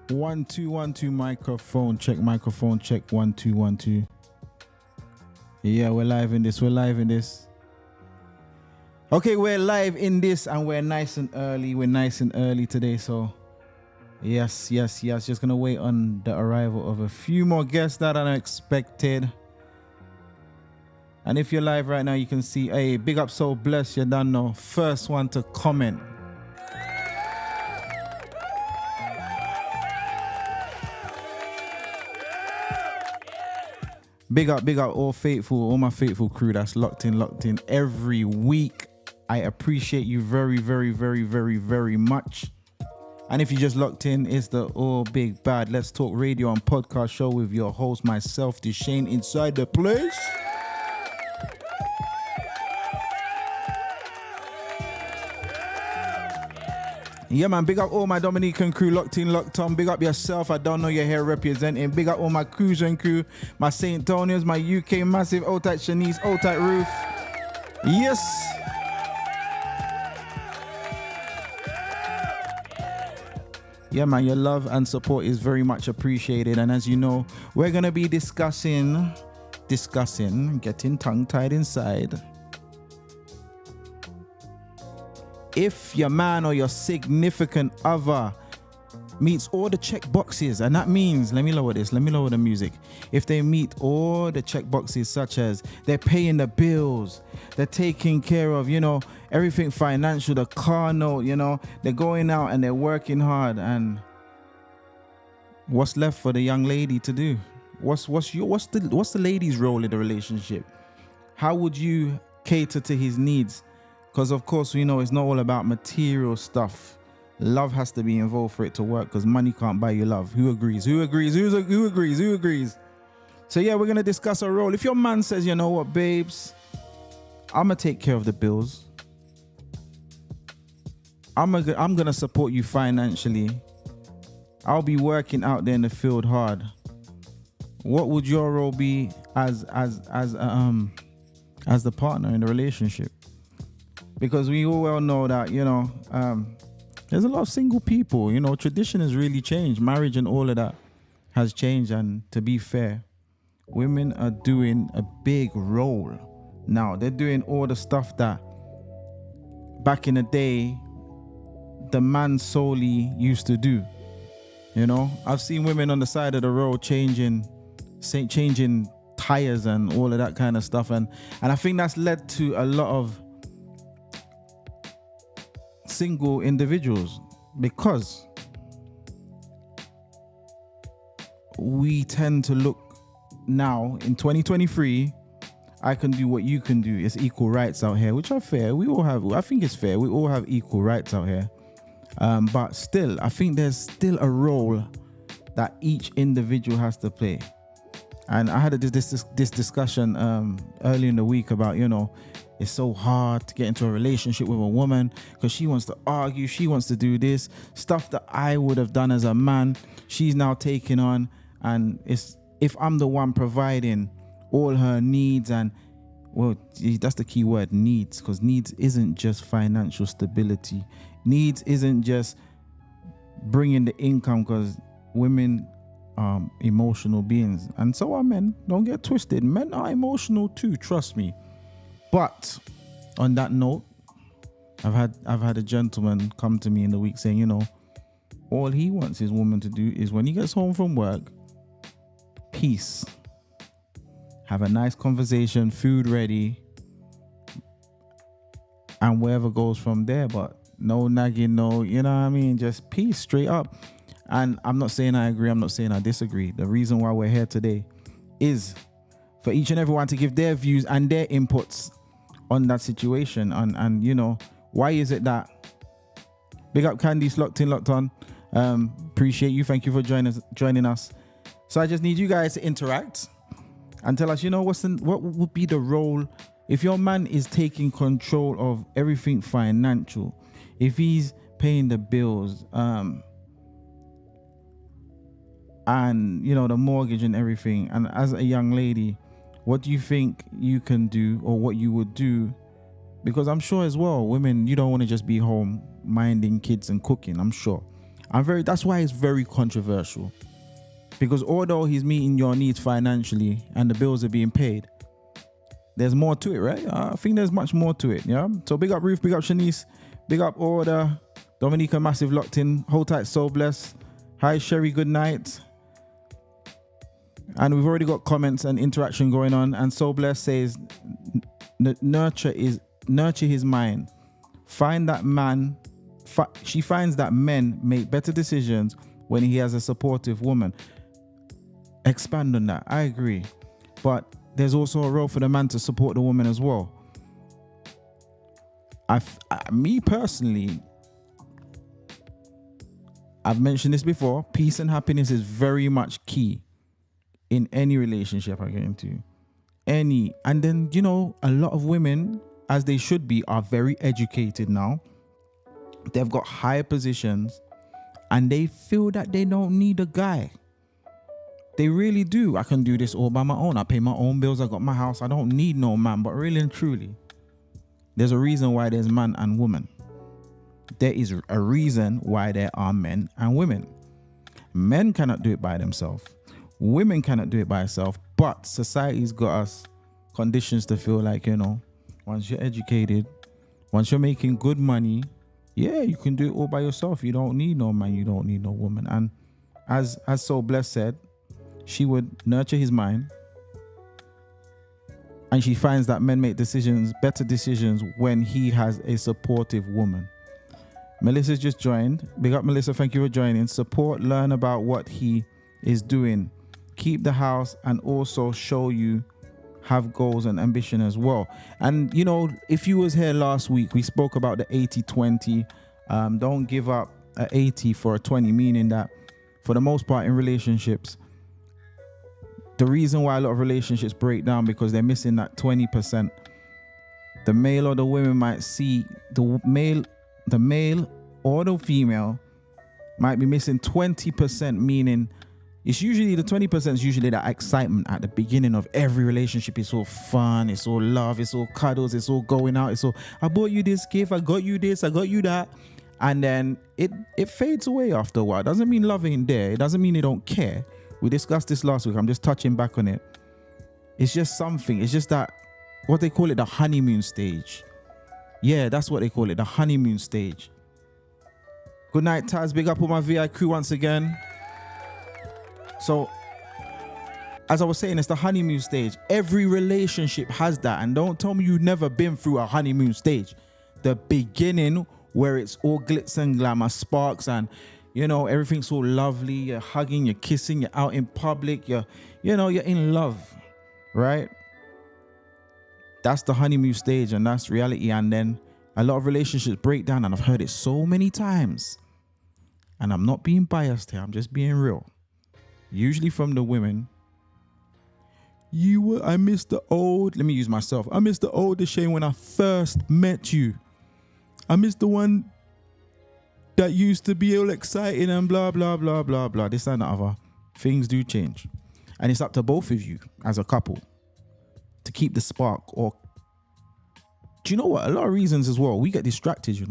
1 2 1 2 microphone check 1 2 1 2. Yeah, we're live in this. Okay, we're live in this and we're nice and early today, so yes, just gonna wait on the arrival of a few more guests that are expected. And if you're live right now, you can see, hey, big up, so blessed, you don't know, first one to comment. Big up all my faithful crew that's locked in every week. I appreciate you very, very, very, very, very much. And if you just locked in, it's the All Big Bad Let's Talk Radio and podcast show with your host, myself, Deshane, inside the place. Yeah, man, big up all my Dominican crew, locked in, locked on. Big up yourself, I don't know you're here representing. Big up all my Cruiser crew, my St. Tonians, my UK Massive, Old Tight Shanice, Old Tight Roof. Yes. Yeah, man, your love and support is very much appreciated. And as you know, we're going to be discussing, getting tongue-tied inside. If your man or your significant other meets all the check boxes, and that means, let me lower the music. If they meet all the check boxes, such as they're paying the bills, they're taking care of, everything financial, the car note, they're going out and they're working hard, and what's left for the young lady to do? What's the lady's role in the relationship? How would you cater to his needs? Because of course, it's not all about material stuff. Love has to be involved for it to work, because money can't buy you love. Who agrees? Who agrees? So yeah, we're going to discuss a role. If your man says, you know what, babes, I'm going to take care of the bills. I'm going to support you financially. I'll be working out there in the field hard. What would your role be as the partner in the relationship? Because we all well know that, there's a lot of single people. Tradition has really changed. Marriage and all of that has changed. And to be fair, women are doing a big role now. They're doing all the stuff that back in the day, the man solely used to do. I've seen women on the side of the road changing tires and all of that kind of stuff. And I think that's led to a lot of single individuals, because we tend to look now in 2023, I can do what you can do. It's equal rights out here, which are fair. I think it's fair. We all have equal rights out here. But still, I think there's still a role that each individual has to play. And I had this discussion early in the week about, it's so hard to get into a relationship with a woman because she wants to argue, she wants to do this stuff that I would have done as a man. She's now taking on, and if I'm the one providing all her needs, and well, that's the key word, needs, because needs isn't just financial stability. Needs isn't just bringing the income, because women are emotional beings, and so are men. Don't get twisted. Men are emotional too, trust me. But on that note, I've had a gentleman come to me in the week saying, all he wants his woman to do is when he gets home from work, peace, have a nice conversation, food ready, and wherever goes from there. But no nagging, just peace, straight up. And I'm not saying I agree, I'm not saying I disagree. The reason why we're here today is for each and everyone to give their views and their inputs on that situation. And why is it that, big up Candice, locked in, locked on. Appreciate you. Thank you for joining us. So I just need you guys to interact and tell us, what would be the role if your man is taking control of everything financial, if he's paying the bills, and the mortgage and everything. And as a young lady, what do you think you can do, or what you would do? Because I'm sure as well, women, you don't want to just be home minding kids and cooking, I'm sure. That's why it's very controversial. Because although he's meeting your needs financially and the bills are being paid, there's more to it, right? I think there's much more to it, yeah? So big up Ruth, big up Shanice, big up Order, Dominica Massive locked in, hold tight, so blessed. Hi Sherry, good night. And we've already got comments and interaction going on. And so blessed says, nurture his mind. Find that man. She finds that men make better decisions when he has a supportive woman. Expand on that. I agree. But there's also a role for the man to support the woman as well. Me personally, I've mentioned this before. Peace and happiness is very much key in any relationship I get into. And then, a lot of women, as they should be, are very educated now. They've got higher positions and they feel that they don't need a guy. They really do. I can do this all by my own. I pay my own bills. I got my house. I don't need no man. But really and truly, there's a reason why there's man and woman. There is a reason why there are men and women. Men cannot do it by themselves. Women cannot do it by themselves. But society's got us conditions to feel like, once you're educated, once you're making good money, yeah, you can do it all by yourself. You don't need no man. You don't need no woman. And as So Blessed said, she would nurture his mind. And she finds that men make better decisions when he has a supportive woman. Melissa's just joined. Big up, Melissa. Thank you for joining. Support, learn about what he is doing. Keep the house and also show you have goals and ambition as well. And, if you was here last week, we spoke about the 80-20. Don't give up a 80 for a 20, meaning that for the most part in relationships, the reason why a lot of relationships break down because they're missing that 20%. The male or the women might see the male or the female might be missing 20%, meaning it's usually the 20% is usually that excitement at the beginning of every relationship. It's all fun, it's all love, it's all cuddles, it's all going out, it's all, I bought you this gift, I got you this, I got you that. And then it fades away after a while. It doesn't mean love ain't there. It doesn't mean they don't care. We discussed this last week. I'm just touching back on it. It's just something. It's just that, what they call it, the honeymoon stage. Yeah, that's what they call it, the honeymoon stage. Good night, Taz. Big up on my VI crew once again. So, as I was saying, it's the honeymoon stage. Every relationship has that. And don't tell me you've never been through a honeymoon stage. The beginning where it's all glitz and glamour, sparks, and everything's so lovely. You're hugging, you're kissing, you're out in public, you're in love, right? That's the honeymoon stage, and that's reality. And then a lot of relationships break down, and I've heard it so many times. And I'm not being biased here, I'm just being real. Usually from the women. I miss the old, let me use myself. I miss the old Shane when I first met you. I miss the one that used to be all exciting and blah, blah, blah, blah, blah. This and that other. Things do change. And it's up to both of you as a couple to keep the spark. Or, do you know what? A lot of reasons as well. We get distracted,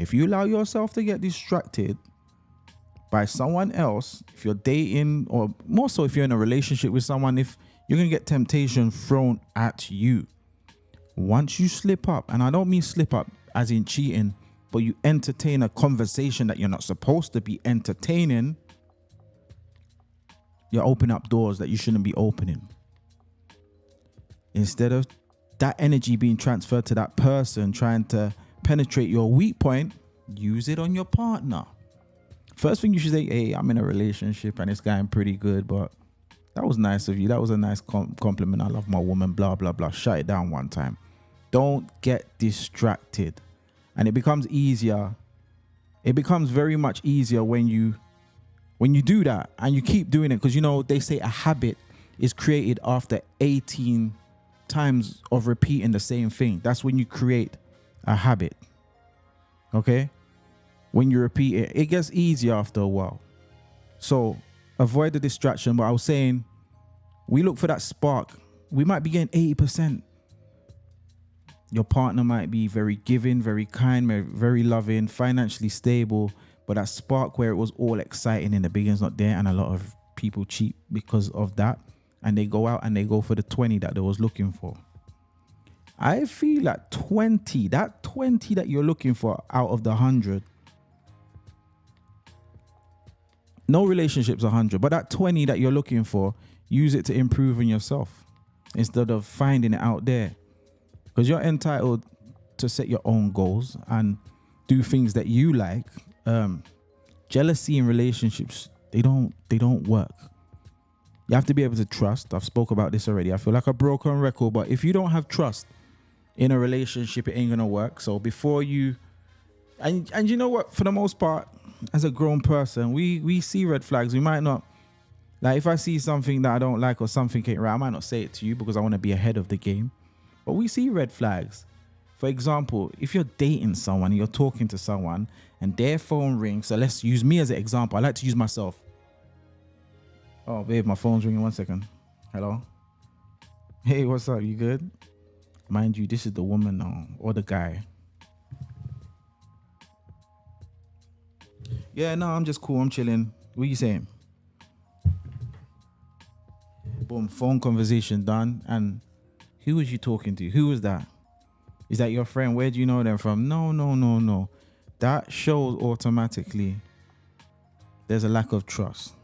If you allow yourself to get distracted by someone else, if you're dating, or more so if you're in a relationship with someone, if you're going to get temptation thrown at you. Once you slip up, and I don't mean slip up as in cheating, but you entertain a conversation that you're not supposed to be entertaining, you open up doors that you shouldn't be opening. Instead of that energy being transferred to that person trying to penetrate your weak point, use it on your partner. First thing you should say, hey, I'm in a relationship and it's going pretty good, but that was nice of you. That was a nice compliment. I love my woman, blah, blah, blah. Shut it down one time. Don't get distracted. And it becomes easier. It becomes very much easier when you do that and you keep doing it. Because, they say a habit is created after 18 times of repeating the same thing. That's when you create a habit. Okay? When you repeat it, it gets easier after a while. So avoid the distraction. But I was saying, we look for that spark. We might be getting 80%. Your partner might be very giving, very kind, very loving, financially stable, but that spark where it was all exciting in the beginning's not there, and a lot of people cheat because of that, and they go out and they go for the 20 that they was looking for. I feel like 20 that you're looking for out of the 100, no relationship's 100, but that 20 that you're looking for, use it to improve on yourself instead of finding it out there, because you're entitled to set your own goals and do things that you like. Jealousy in relationships, they don't work. You have to be able to trust. I've spoke about this already. I feel like a broken record, but if you don't have trust in a relationship, it ain't gonna work. So before you, and you know what, for the most part, as a grown person, we see red flags. We might not, like, if I see something that I don't like or something ain't right, I might not say it to you because I want to be ahead of the game. But we see red flags. For example, if you're dating someone, you're talking to someone, and their phone rings. So let's use me as an example. I like to use myself. Oh, babe, my phone's ringing. 1 second. Hello? Hey, what's up? You good? Mind you, this is the woman now, or the guy. Yeah, no, I'm just cool. I'm chilling. What are you saying? Boom, phone conversation done. And who was you talking to? Who was that? Is that your friend? Where do you know them from? No. That shows automatically there's a lack of trust.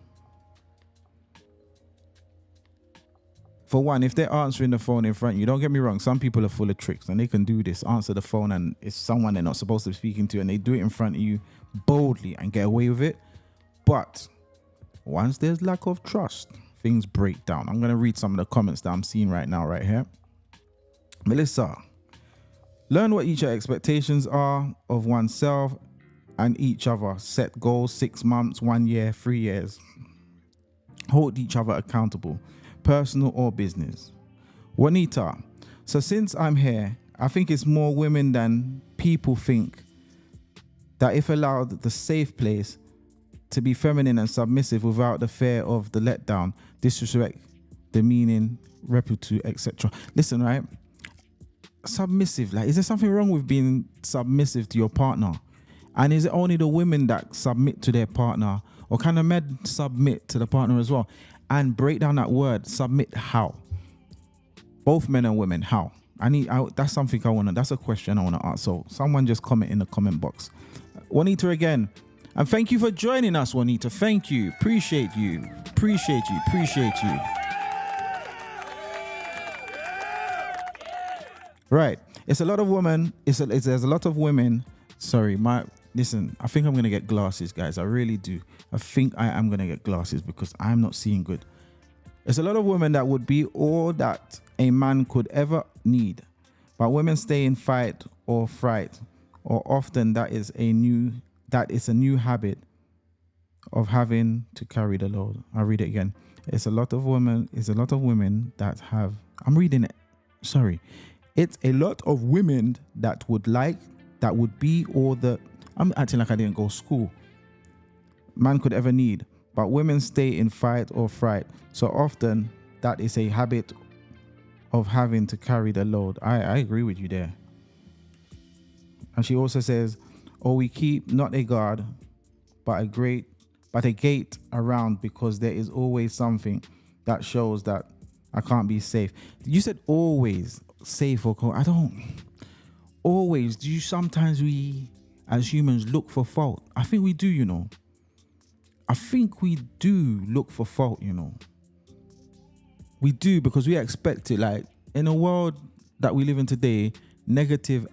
For one, if they're answering the phone in front of you, don't get me wrong, some people are full of tricks and they can do this, answer the phone, and it's someone they're not supposed to be speaking to, and they do it in front of you boldly and get away with it. But once there's lack of trust, things break down. I'm going to read some of the comments that I'm seeing right now, right here. Melissa, learn what each expectations are of oneself and each other. Set goals, 6 months, 1 year, 3 years. Hold each other accountable, personal or business. Juanita, so since I'm here, I think it's more women than people think that if allowed the safe place to be feminine and submissive without the fear of the letdown, disrespect, demeaning, repute, etc. Listen, right? Submissive, like, is there something wrong with being submissive to your partner? And is it only the women that submit to their partner, or can the men submit to the partner as well? And break down that word, submit, how? Both men and women, how? That's something that's a question I want to ask. So someone just comment in the comment box. Juanita again. And thank you for joining us, Juanita. Thank you. Appreciate you. Right. It's a lot of women. There's a lot of women. Sorry, listen, I think I'm going to get glasses, guys. I really do. I think I am going to get glasses because I'm not seeing good. There's a lot of women that would be all that a man could ever need. But women stay in fight or fright, or often that is a new habit of having to carry the load. I'll read it again. It's a lot of women that have, I'm reading it. Sorry. It's a lot of women that would be all the, I'm acting like I didn't go to school, man could ever need. But women stay in fight or fright. So often that is a habit of having to carry the load. I agree with you there. And she also says, we keep not a guard, but a gate around, because there is always something that shows that I can't be safe. You said always safe or cold. I don't always. Do you sometimes we as humans look for fault? I think we do, you know. I think we do look for fault, you know. We do, because we expect it. Like, in a world that we live in today, negativity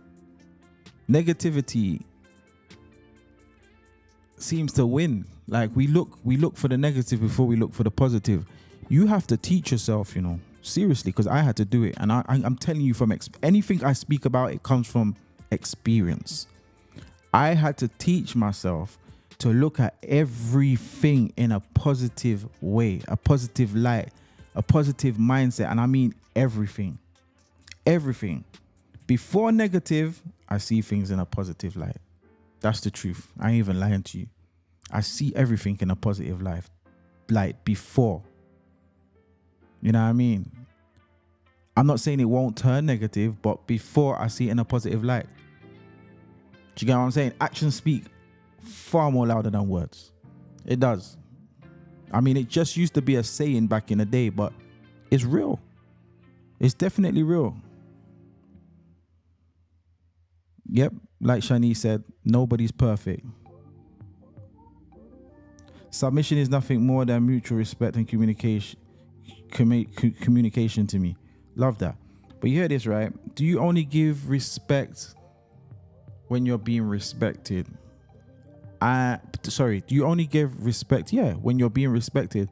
seems to win. Like, we look for the negative before we look for the positive. You have to teach yourself, you know, seriously, because I had to do it. And I'm telling you, from anything I speak about, it comes from experience. I had to teach myself to look at everything in a positive way, a positive light, a positive mindset. And I mean everything. Before negative, I see things in a positive light. That's the truth. I ain't even lying to you. I see everything in a positive light before. You know what I mean? I'm not saying it won't turn negative, but before I see it in a positive light. Do you get what I'm saying? Actions speak far more louder than words. It does. I mean, it just used to be a saying back in the day, but it's real. It's definitely real. Yep, like Shani said, nobody's perfect. Submission is nothing more than mutual respect and communication to me. Love that. But you hear this, right? Do you only give respect when you're being respected? Do you only give respect? Yeah, when you're being respected.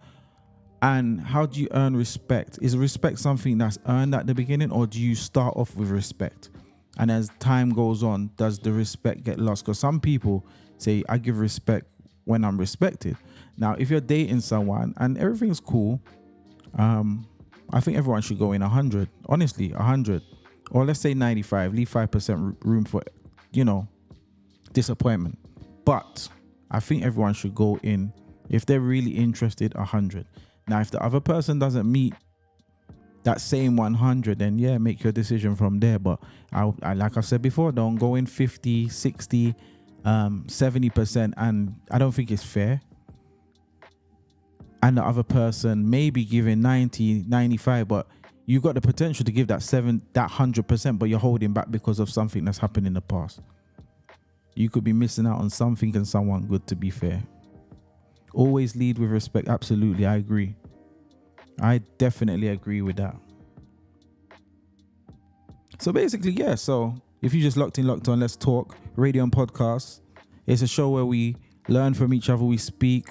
And how do you earn respect? Is respect something that's earned at the beginning, or do you start off with respect? And as time goes on, does the respect get lost? Because some people say, I give respect when I'm respected. Now, if you're dating someone and everything's cool, I think everyone should go in 100. Honestly, 100. Or let's say 95. Leave 5% room for, disappointment. But I think everyone should go in, if they're really interested, 100. Now, if the other person doesn't meet that same 100, then yeah, make your decision from there. But I like I said before, don't go in 50, 60, 70%. And I don't think it's fair. And the other person may be giving 90, 95, but you've got the potential to give that 100%, but you're holding back because of something that's happened in the past. You could be missing out on something and someone good, to be fair. Always lead with respect. Absolutely, I agree. I definitely agree with that. So basically, yeah. So if you just locked on, let's talk radio and podcast. It's a show where we learn from each other. We speak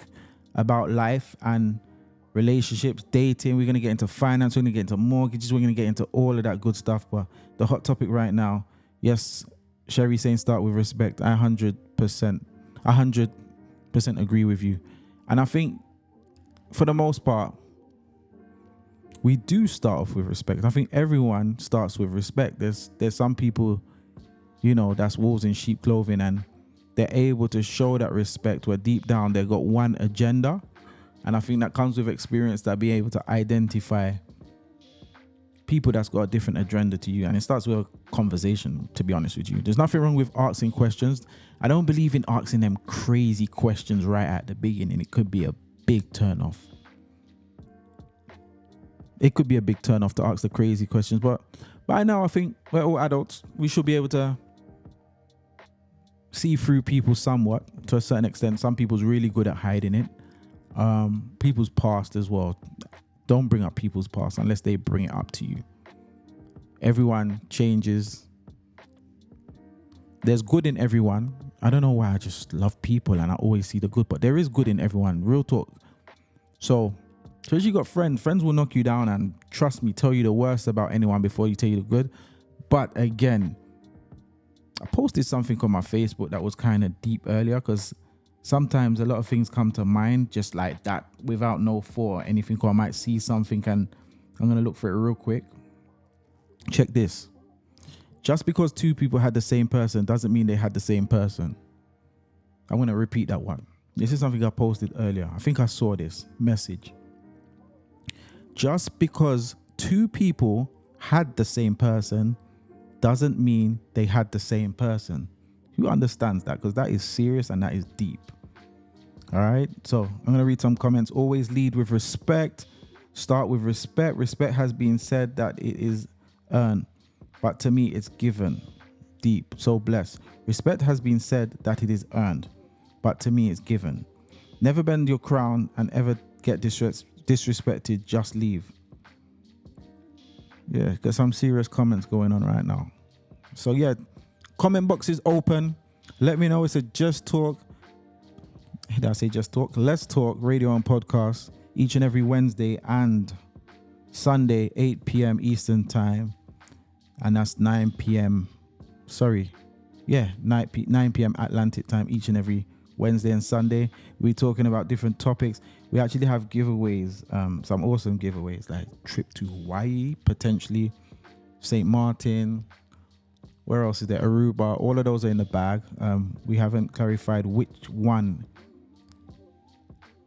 about life and relationships, dating. We're going to get into finance. We're going to get into mortgages. We're going to get into all of that good stuff. But the hot topic right now, yes, Sherry saying start with respect. I 100% agree with you. And I think for the most part, we do start off with respect. I think everyone starts with respect. There's some people, that's wolves in sheep clothing, and they're able to show that respect where deep down they've got one agenda. And I think that comes with experience, that be able to identify people that's got a different agenda to you. And it starts with a conversation, to be honest with you. There's nothing wrong with asking questions. I don't believe in asking them crazy questions right at the beginning. It could be a big turn off. It could be a big turn off to ask the crazy questions. But by now, I think we're all adults. We should be able to see through people somewhat, to a certain extent. Some people's really good at hiding it. People's past as well. Don't bring up people's past unless they bring it up to you. Everyone changes. There's good in everyone. I don't know why I just love people and I always see the good, but there is good in everyone. Real talk. So if you got friends will knock you down and, trust me, tell you the worst about anyone before you tell you the good. But again, I posted something on my Facebook that was kind of deep earlier, because sometimes a lot of things come to mind just like that without no thought or anything, or I might see something and I'm going to look for it real quick. Check this. Just because two people had the same person doesn't mean they had the same person. I'm going to repeat that one. This is something I posted earlier. I think I saw this message. Just because two people had the same person doesn't mean they had the same person. Who understands that? Because that is serious and that is deep. All right. So I'm going to read some comments. Always lead with respect. Start with respect. Respect has been said that it is earned, but to me it's given. Deep. So blessed. Respect has been said that it is earned, but to me it's given. Never bend your crown and ever get disrespected. Just leave. Yeah, got some serious comments going on right now. So yeah, comment box is open. Let me know. It's a Just Talk. Did I say Just Talk? Let's Talk radio and podcast each and every Wednesday and Sunday, 8 p.m. Eastern time. And that's 9 p.m. 9 p.m. Atlantic time each and every Wednesday and Sunday. We're talking about different topics. We actually have giveaways, some awesome giveaways, like trip to Hawaii, potentially St. Martin. Where else is there? Aruba. All of those are in the bag. We haven't clarified which one.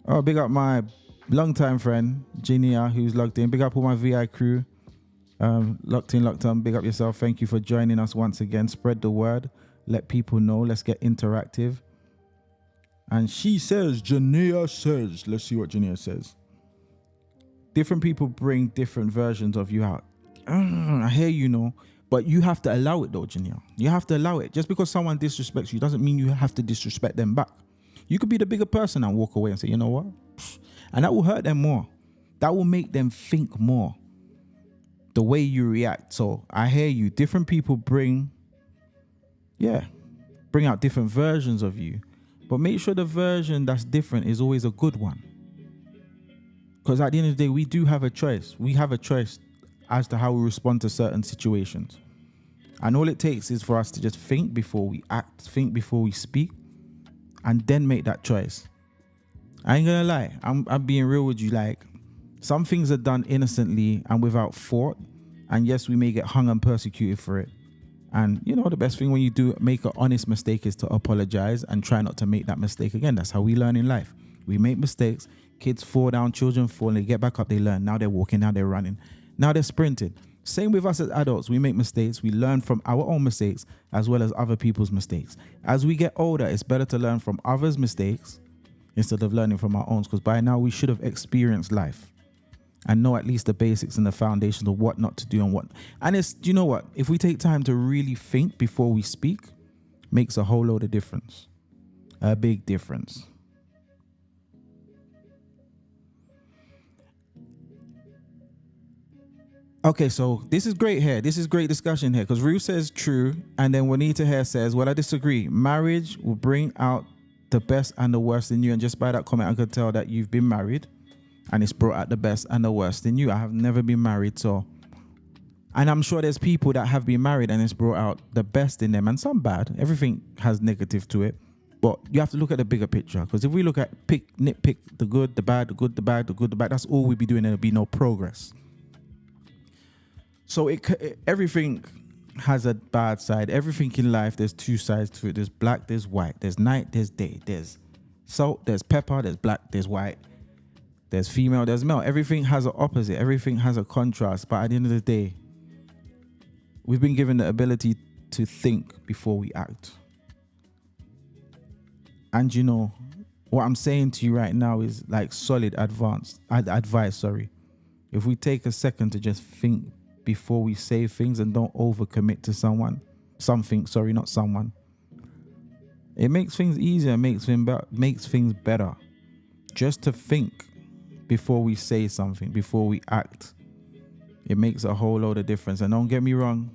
Oh, big up my longtime friend, Ginia, who's logged in. Big up all my VI crew. Locked on. Big up yourself. Thank you for joining us once again. Spread the word. Let people know. Let's get interactive. And she says, Jania says, let's see what Jania says. Different people bring different versions of you out. I hear you know, but you have to allow it though, Jania. You have to allow it. Just because someone disrespects you doesn't mean you have to disrespect them back. You could be the bigger person and walk away and say, you know what? And that will hurt them more. That will make them think more. The way you react. So I hear you. Different people bring out different versions of you. But make sure the version that's different is always a good one. Because at the end of the day, we do have a choice. We have a choice as to how we respond to certain situations. And all it takes is for us to just think before we act, think before we speak, and then make that choice. I ain't gonna lie. I'm being real with you. Like, some things are done innocently and without thought. And yes, we may get hung and persecuted for it. And you know, the best thing when you do make an honest mistake is to apologize and try not to make that mistake again. That's how we learn in life. We make mistakes. Kids fall down, children fall, and they get back up, they learn. Now they're walking, now they're running, now they're sprinting. Same with us as adults. We make mistakes. We learn from our own mistakes as well as other people's mistakes. As we get older, it's better to learn from others' mistakes instead of learning from our own, because by now we should have experienced life and know at least the basics and the foundations of what not to do and what. And it's, you know what? If we take time to really think before we speak, makes a whole load of difference. A big difference. Okay, so this is great here. This is great discussion here, because Ruth says true, and then Juanita here says, well, I disagree. Marriage will bring out the best and the worst in you, and just by that comment, I could tell that you've been married, and it's brought out the best and the worst in you. I have never been married, so, and I'm sure there's people that have been married and it's brought out the best in them, and some bad. Everything has negative to it, but you have to look at the bigger picture, because if we look at nitpick the good, the bad, the good, the bad, the good, the bad, that's all we'd be doing, and there'll be no progress. So everything has a bad side. Everything in life, there's two sides to it. There's black, there's white. There's night, there's day. There's salt, there's pepper, there's black, there's white. There's female, there's male. Everything has an opposite. Everything has a contrast. But at the end of the day, we've been given the ability to think before we act. And you know, what I'm saying to you right now is like solid advice. If we take a second to just think before we say things and don't overcommit to not someone. It makes things easier, makes things better. Just to think before we say something, before we act, it makes a whole load of difference. And don't get me wrong,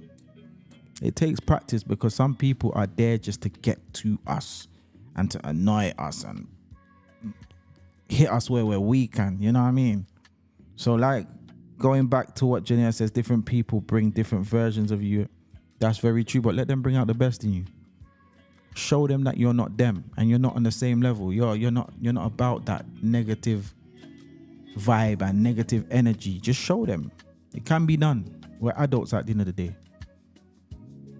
it takes practice, because some people are there just to get to us and to annoy us and hit us where we're weak, and you know what I mean? So like, going back to what Jania says, different people bring different versions of you. That's very true, but let them bring out the best in you. Show them that you're not them and you're not on the same level. You're not about that negative vibe and negative energy. Just show them. It can be done. We're adults at the end of the day.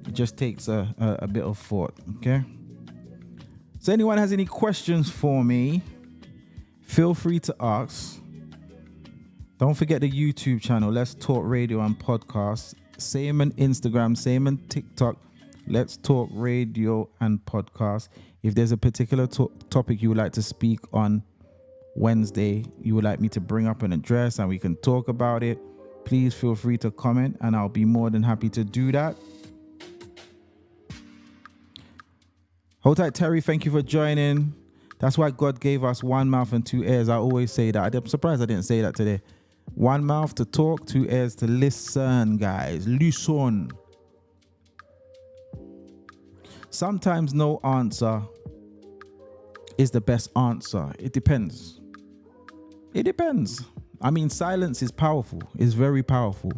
It just takes a bit of thought, okay? So anyone has any questions for me, feel free to ask. Don't forget the YouTube channel, Let's Talk Radio and Podcast. Same on Instagram, same on TikTok. Let's Talk Radio and Podcast. If there's a particular topic you would like to speak on Wednesday, you would like me to bring up an address and we can talk about it, please feel free to comment and I'll be more than happy to do that. Hold tight, Terry. Thank you for joining. That's why God gave us one mouth and two ears. I always say that. I'm surprised I didn't say that today. One mouth to talk, two ears to listen, guys. Listen. Sometimes no answer is the best answer. It depends. It depends. I mean, silence is powerful. It's very powerful.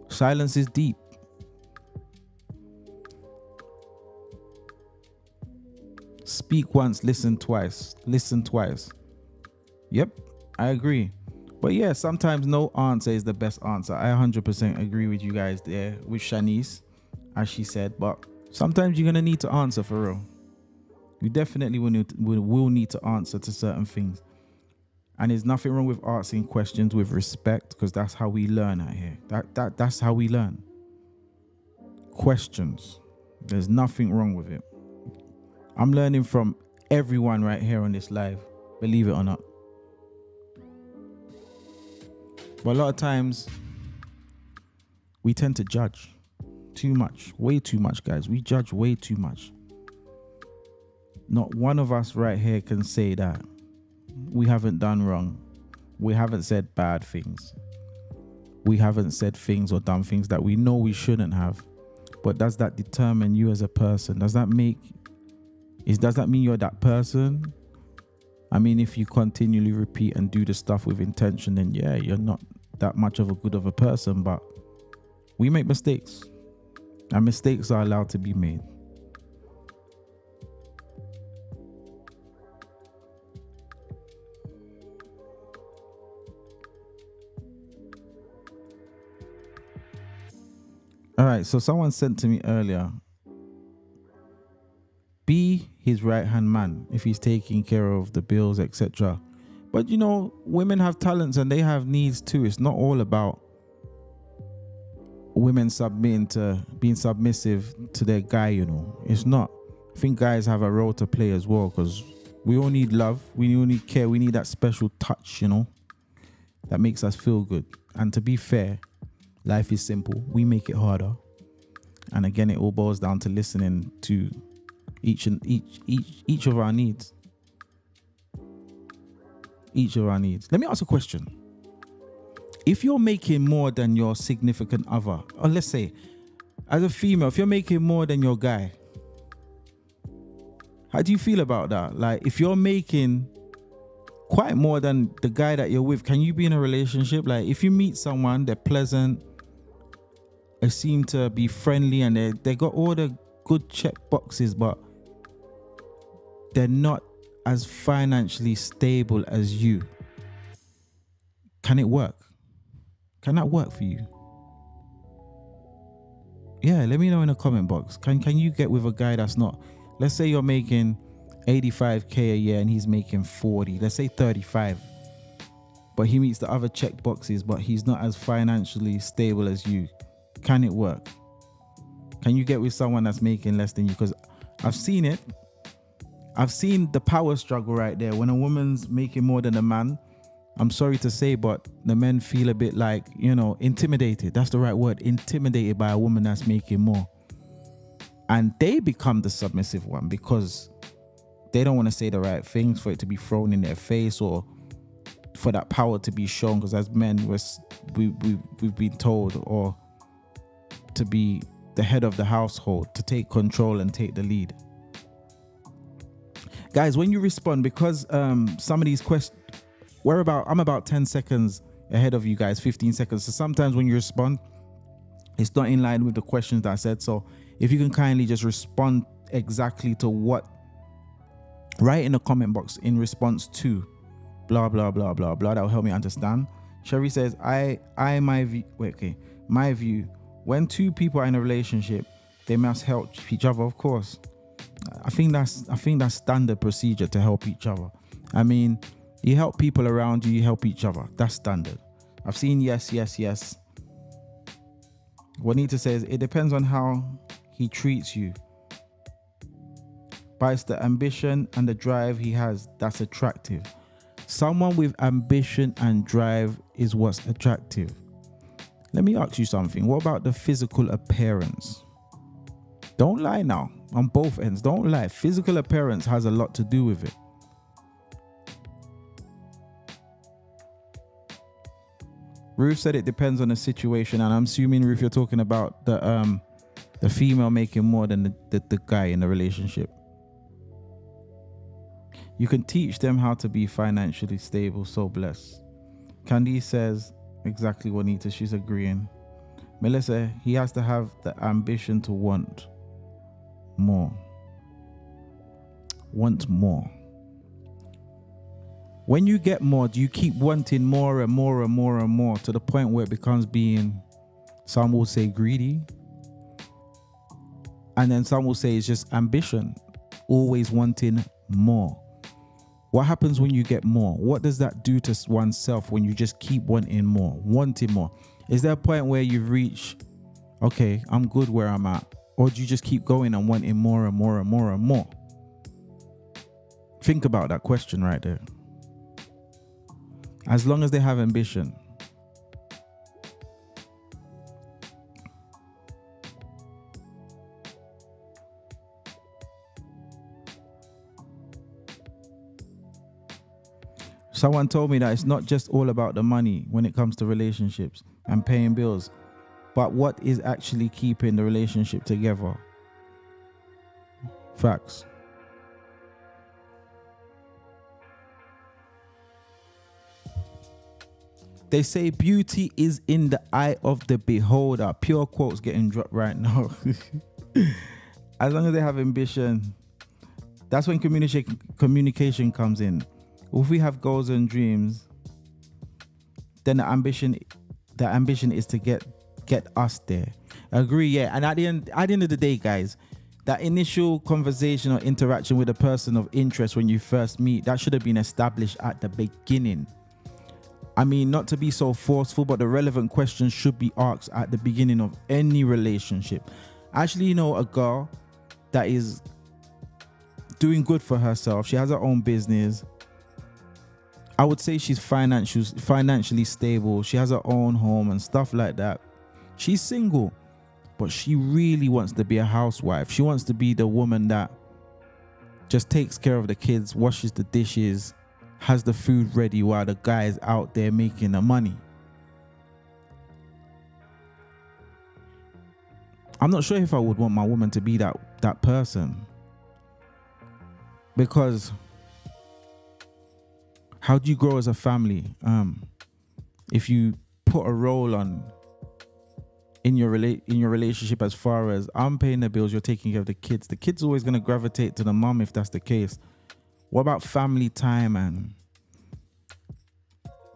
Silence is deep. Speak once, listen twice. Listen twice. Yep, I agree. But yeah, sometimes no answer is the best answer. I 100% agree with you guys there, with Shanice, as she said. But sometimes you're going to need to answer for real. You definitely will need to answer to certain things. And there's nothing wrong with asking questions with respect, because that's how we learn out here. That's how we learn. Questions. There's nothing wrong with it. I'm learning from everyone right here on this live, believe it or not. But a lot of times we tend to judge too much, way too much, guys. We judge way too much. Not one of us right here can say that we haven't done wrong. We haven't said bad things. We haven't said things or done things that we know we shouldn't have. But does that determine you as a person? Does that mean you're that person? I mean, if you continually repeat and do the stuff with intention, then yeah, you're not that much of a good of a person. But we make mistakes, and mistakes are allowed to be made. All right, so someone sent to me earlier, be his right-hand man if he's taking care of the bills, etc. But, you know, women have talents and they have needs too. It's not all about women being submissive to their guy, you know. It's not. I think guys have a role to play as well, because we all need love. We all need care. We need that special touch, you know, that makes us feel good. And to be fair, life is simple. We make it harder. And again, it all boils down to listening to each of our needs. Each of our needs. Let me ask a question. If you're making more than your significant other, or let's say, as a female, if you're making more than your guy, how do you feel about that? Like, if you're making quite more than the guy that you're with, can you be in a relationship? Like, if you meet someone, they're pleasant, they seem to be friendly, and they got all the good check boxes, but they're not as financially stable as you. Can it work? Can that work for you? Yeah, let me know in the comment box. Can you get with a guy that's not, let's say you're making 85k a year and he's making 40, let's say 35, but he meets the other check boxes, but he's not as financially stable as you. Can it work? Can you get with someone that's making less than you? Because I've seen it. I've seen the power struggle right there. When a woman's making more than a man, I'm sorry to say, but the men feel a bit like, you know, intimidated. That's the right word. Intimidated by a woman that's making more. And they become the submissive one because they don't want to say the right things for it to be thrown in their face, or for that power to be shown. Because as men, we've been told, or to be the head of the household, to take control and take the lead. Guys, when you respond, because some of these questions, I'm about 10 seconds ahead of you guys, 15 seconds. So sometimes when you respond, it's not in line with the questions that I said. So if you can kindly just respond exactly to what, write in the comment box in response to blah, blah, blah, blah, blah. That will help me understand. Sherry says, my view, when two people are in a relationship, they must help each other, of course. I think that's standard procedure to help each other. I mean, you help people around you, you help each other. That's standard. I've seen yes. Juanita says, it depends on how he treats you. But it's the ambition and the drive he has that's attractive. Someone with ambition and drive is what's attractive. Let me ask you something. What about the physical appearance? Don't lie now. On both ends, don't lie. Physical appearance has a lot to do with it. Ruth said it depends on the situation, and I'm assuming, Ruth, you're talking about the female making more than the guy in the relationship. You can teach them how to be financially stable, so blessed. Candy says exactly what Anita, she's agreeing. Melissa, he has to have the ambition to want more. Want more. When you get more, do you keep wanting more and more and more and more to the point where it becomes being, some will say greedy, and then some will say it's just ambition, always wanting more? What happens when you get more? What does that do to oneself when you just keep wanting more? Is there a point where you've reached, okay, I'm good where I'm at? Or do you just keep going and wanting more and more and more and more? Think about that question right there. As long as they have ambition. Someone told me that it's not just all about the money when it comes to relationships and paying bills, but what is actually keeping the relationship together. Facts. They say beauty is in the eye of the beholder. Pure quotes getting dropped right now. As long as they have ambition, that's when communication comes in. If we have goals and dreams, then the ambition is to get us there. I agree, yeah. And at the end of the day, guys, that initial conversation or interaction with a person of interest when you first meet, that should have been established at the beginning. I mean, not to be so forceful, but the relevant questions should be asked at the beginning of any relationship. Actually, you know, a girl that is doing good for herself, she has her own business. I would say she's financially stable. She has her own home and stuff like that. She's single, but she really wants to be a housewife. She wants to be the woman that just takes care of the kids, washes the dishes, has the food ready while the guy is out there making the money. I'm not sure if I would want my woman to be that person. Because how do you grow as a family? If you put a role on in your relationship, as far as I'm paying the bills, you're taking care of the kids are always going to gravitate to the mom if that's the case. What about family time and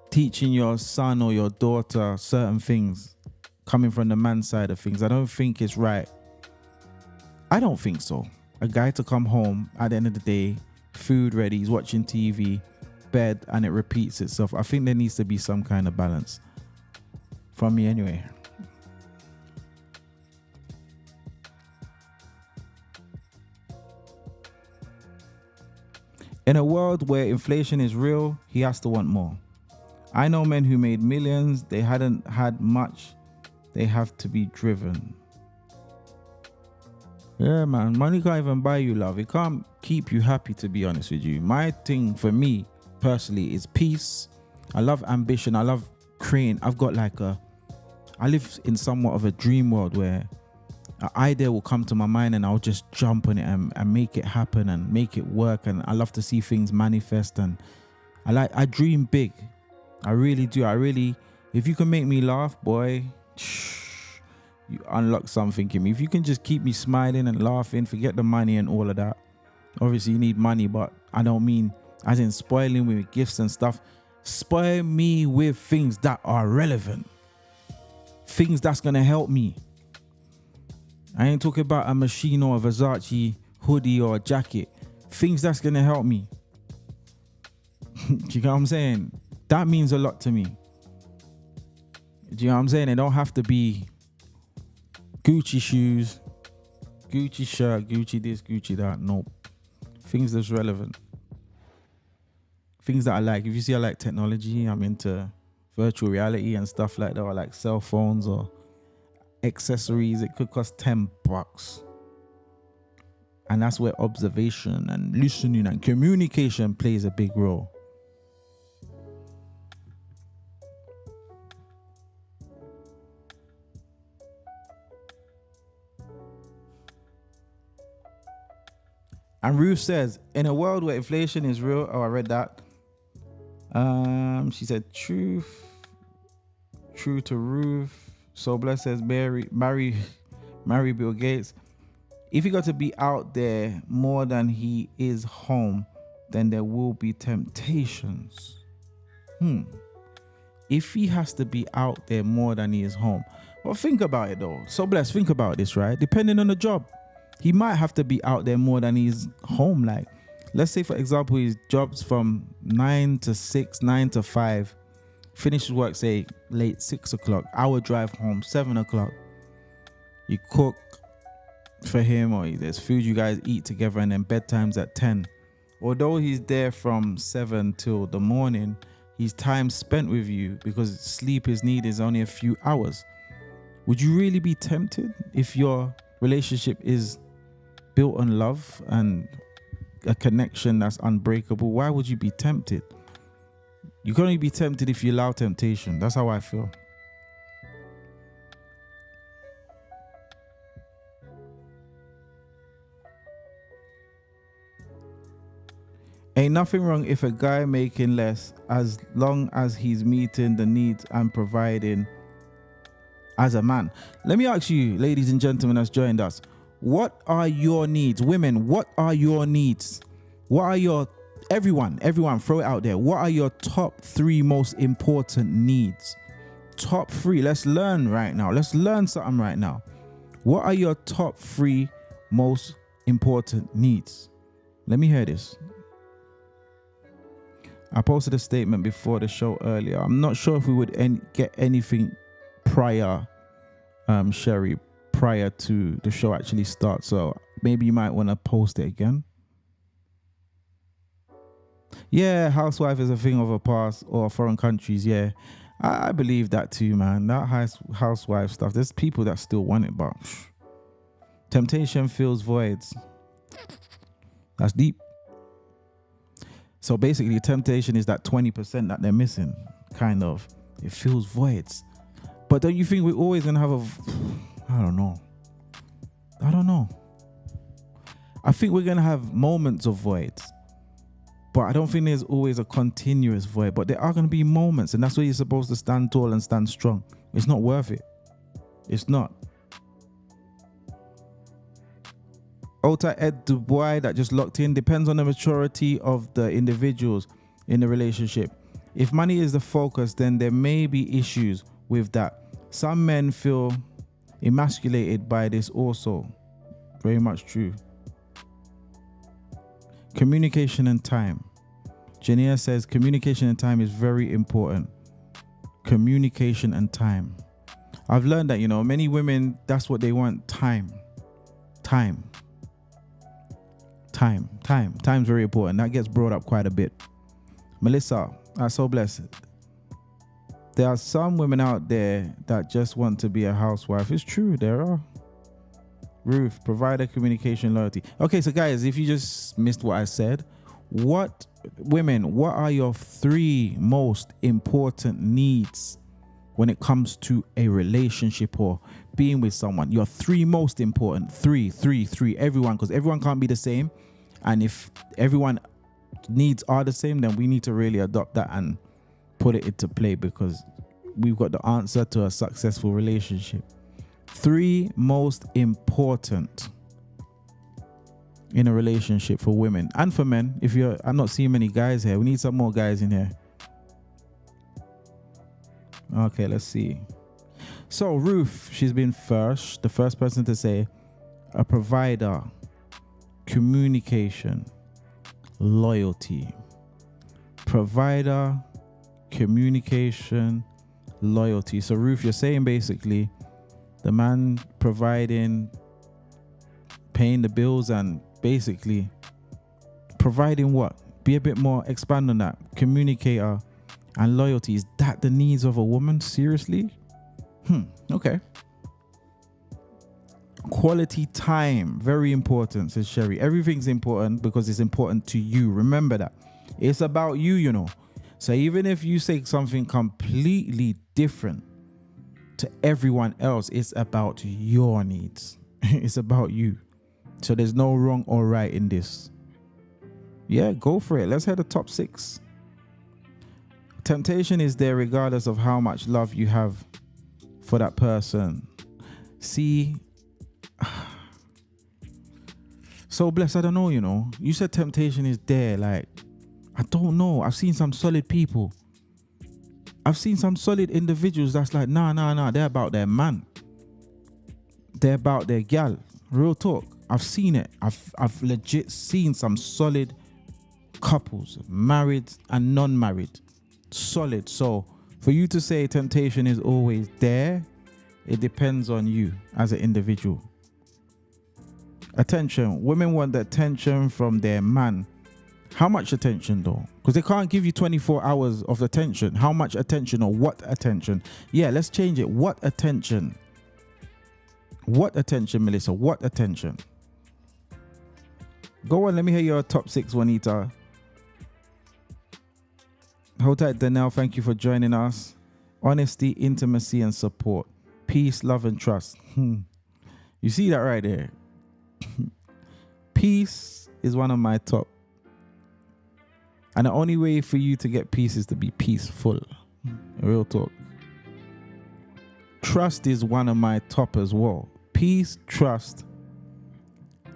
teaching your son or your daughter certain things coming from the man's side of things? I don't think it's right. I don't think so. A guy to come home at the end of the day, food ready, he's watching TV, bed, and it repeats itself. I think there needs to be some kind of balance. From me anyway. In a world where inflation is real, he has to want more. I know men who made millions, they hadn't had much, they have to be driven. Yeah, man, money can't even buy you love. It can't keep you happy, to be honest with you. My thing for me personally is peace. I love ambition. I love creating. I live in somewhat of a dream world where an idea will come to my mind and I'll just jump on it and make it happen and make it work. And I love to see things manifest, and I dream big. I really do. If you can make me laugh, boy, you unlock something in me. If you can just keep me smiling and laughing, forget the money and all of that. Obviously you need money, but I don't mean as in spoiling me with gifts and stuff. Spoil me with things that are relevant. Things that's going to help me. I ain't talking about a machine or a Versace hoodie or a jacket. Things that's going to help me. Do you know what I'm saying? That means a lot to me. Do you know what I'm saying? It don't have to be Gucci shoes, Gucci shirt, Gucci this, Gucci that. Nope. Things that's relevant. Things that I like. If you see I like technology, I'm into virtual reality and stuff like that. Or like cell phones or accessories. It could cost $10. And that's where observation and listening and communication plays a big role. And Ruth says, in a world where inflation is real, I read that. She said, true to Ruth. So Bless says, marry Bill Gates. If he got to be out there more than he is home, then there will be temptations. If he has to be out there more than he is home. Well, think about it though. So Bless, think about this, right? Depending on the job. He might have to be out there more than he's home. Like, let's say, for example, his job's from 9 to 6, 9 to 5. Finishes work, say, late 6 o'clock. Hour drive home, 7 o'clock. You cook for him, or there's food you guys eat together, and then bedtime's at 10 Although he's there from 7 till the morning, his time spent with you because sleep is needed is only a few hours. Would you really be tempted if your relationship is built on love and a connection that's unbreakable? Why would you be tempted? You can only be tempted if you allow temptation. That's how I feel. Ain't nothing wrong if a guy making less as long as he's meeting the needs and providing as a man. Let me ask you, ladies and gentlemen that's joined us, what are your needs? Women, what are your needs? What are your, everyone, throw it out there. What are your top 3 most important needs? Top 3. Let's learn right now. Let's learn something right now. What are your top 3 most important needs? Let me hear this. I posted a statement before the show earlier. I'm not sure if we would get anything prior, Sherry, prior to the show actually starts. So maybe you might want to post it again. Yeah, housewife is a thing of a past or foreign countries. Yeah, I believe that too, man. That housewife stuff. There's people that still want it, but temptation fills voids. That's deep. So basically, temptation is that 20% that they're missing, kind of. It fills voids. But don't you think we're always going to have I don't know. I think we're going to have moments of voids. But I don't think there's always a continuous void. But there are going to be moments, and that's where you're supposed to stand tall and stand strong. It's not worth it. It's not. Ota Ed Dubois that just locked in. Depends on the maturity of the individuals in the relationship. If money is the focus, then there may be issues with that. Some men feel emasculated by this also. Very much true. Communication and time. Jania says communication and time is very important. Communication and time. I've learned that, many women, that's what they want. Time's very important. That gets brought up quite a bit. Melissa, I'm so blessed. There are some women out there that just want to be a housewife. It's true, there are. Ruth, provider, communication, loyalty. Okay, so guys, if you just missed what I said, what are your 3 most important needs when it comes to a relationship or being with someone? Your 3 most important, 3, everyone, because everyone can't be the same. And if everyone needs are the same, then we need to really adopt that and put it into play, because we've got the answer to a successful relationship. 3 most important in a relationship for women and for men. I'm not seeing many guys here. We need some more guys in here. Okay, let's see. So Ruth, she's been the first person to say a provider, communication, loyalty. Provider, communication, loyalty. So Ruth, you're saying basically the man providing, paying the bills, and basically providing what? Be a bit more, expand on that. Communicator and loyalty. Is that the needs of a woman? Seriously? Okay. Quality time, very important, says Sherry. Everything's important because it's important to you. Remember that. It's about you, So even if you say something completely different to everyone else, it's about your needs. It's about you. So there's no wrong or right in this. Yeah, go for it. Let's head to top 6. Temptation is there regardless of how much love you have for that person. See, so blessed, I don't know, You said temptation is there. Like, I don't know. I've seen some solid people. I've seen some solid individuals that's like, nah. They're about their man. They're about their gal. Real talk. I've seen it. I've legit seen some solid couples, married and non-married. Solid. So for you to say temptation is always there, it depends on you as an individual. Attention. Women want the attention from their man How much attention though? Because they can't give you 24 hours of attention. How much attention or what attention? Yeah, let's change it. What attention? What attention, Melissa? What attention? Go on, let me hear your top 6, Juanita. Hold tight, Danelle. Thank you for joining us. Honesty, intimacy, and support. Peace, love, and trust. You see that right there? Peace is one of my top. And the only way for you to get peace is to be peaceful. Real talk. Trust is one of my top as well. Peace, trust.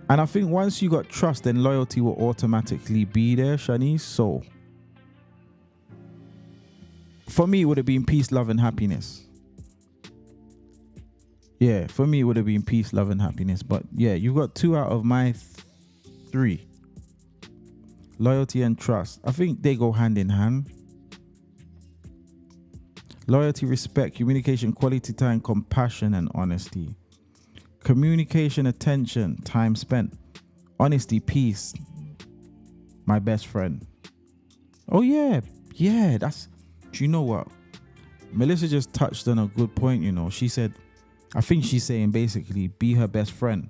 And I think once you got trust, then loyalty will automatically be there, Shanice. So, for me, it would have been peace, love, and happiness. Yeah, for me, it would have been peace, love, and happiness. But yeah, you got 2 out of my 3. Loyalty and trust. I think they go hand in hand. Loyalty, respect, communication, quality time, compassion, and honesty. Communication, attention, time spent. Honesty, peace. My best friend. Oh yeah. Yeah, that's... Do you know what? Melissa just touched on a good point, you know. She said, I think she's saying basically, be her best friend.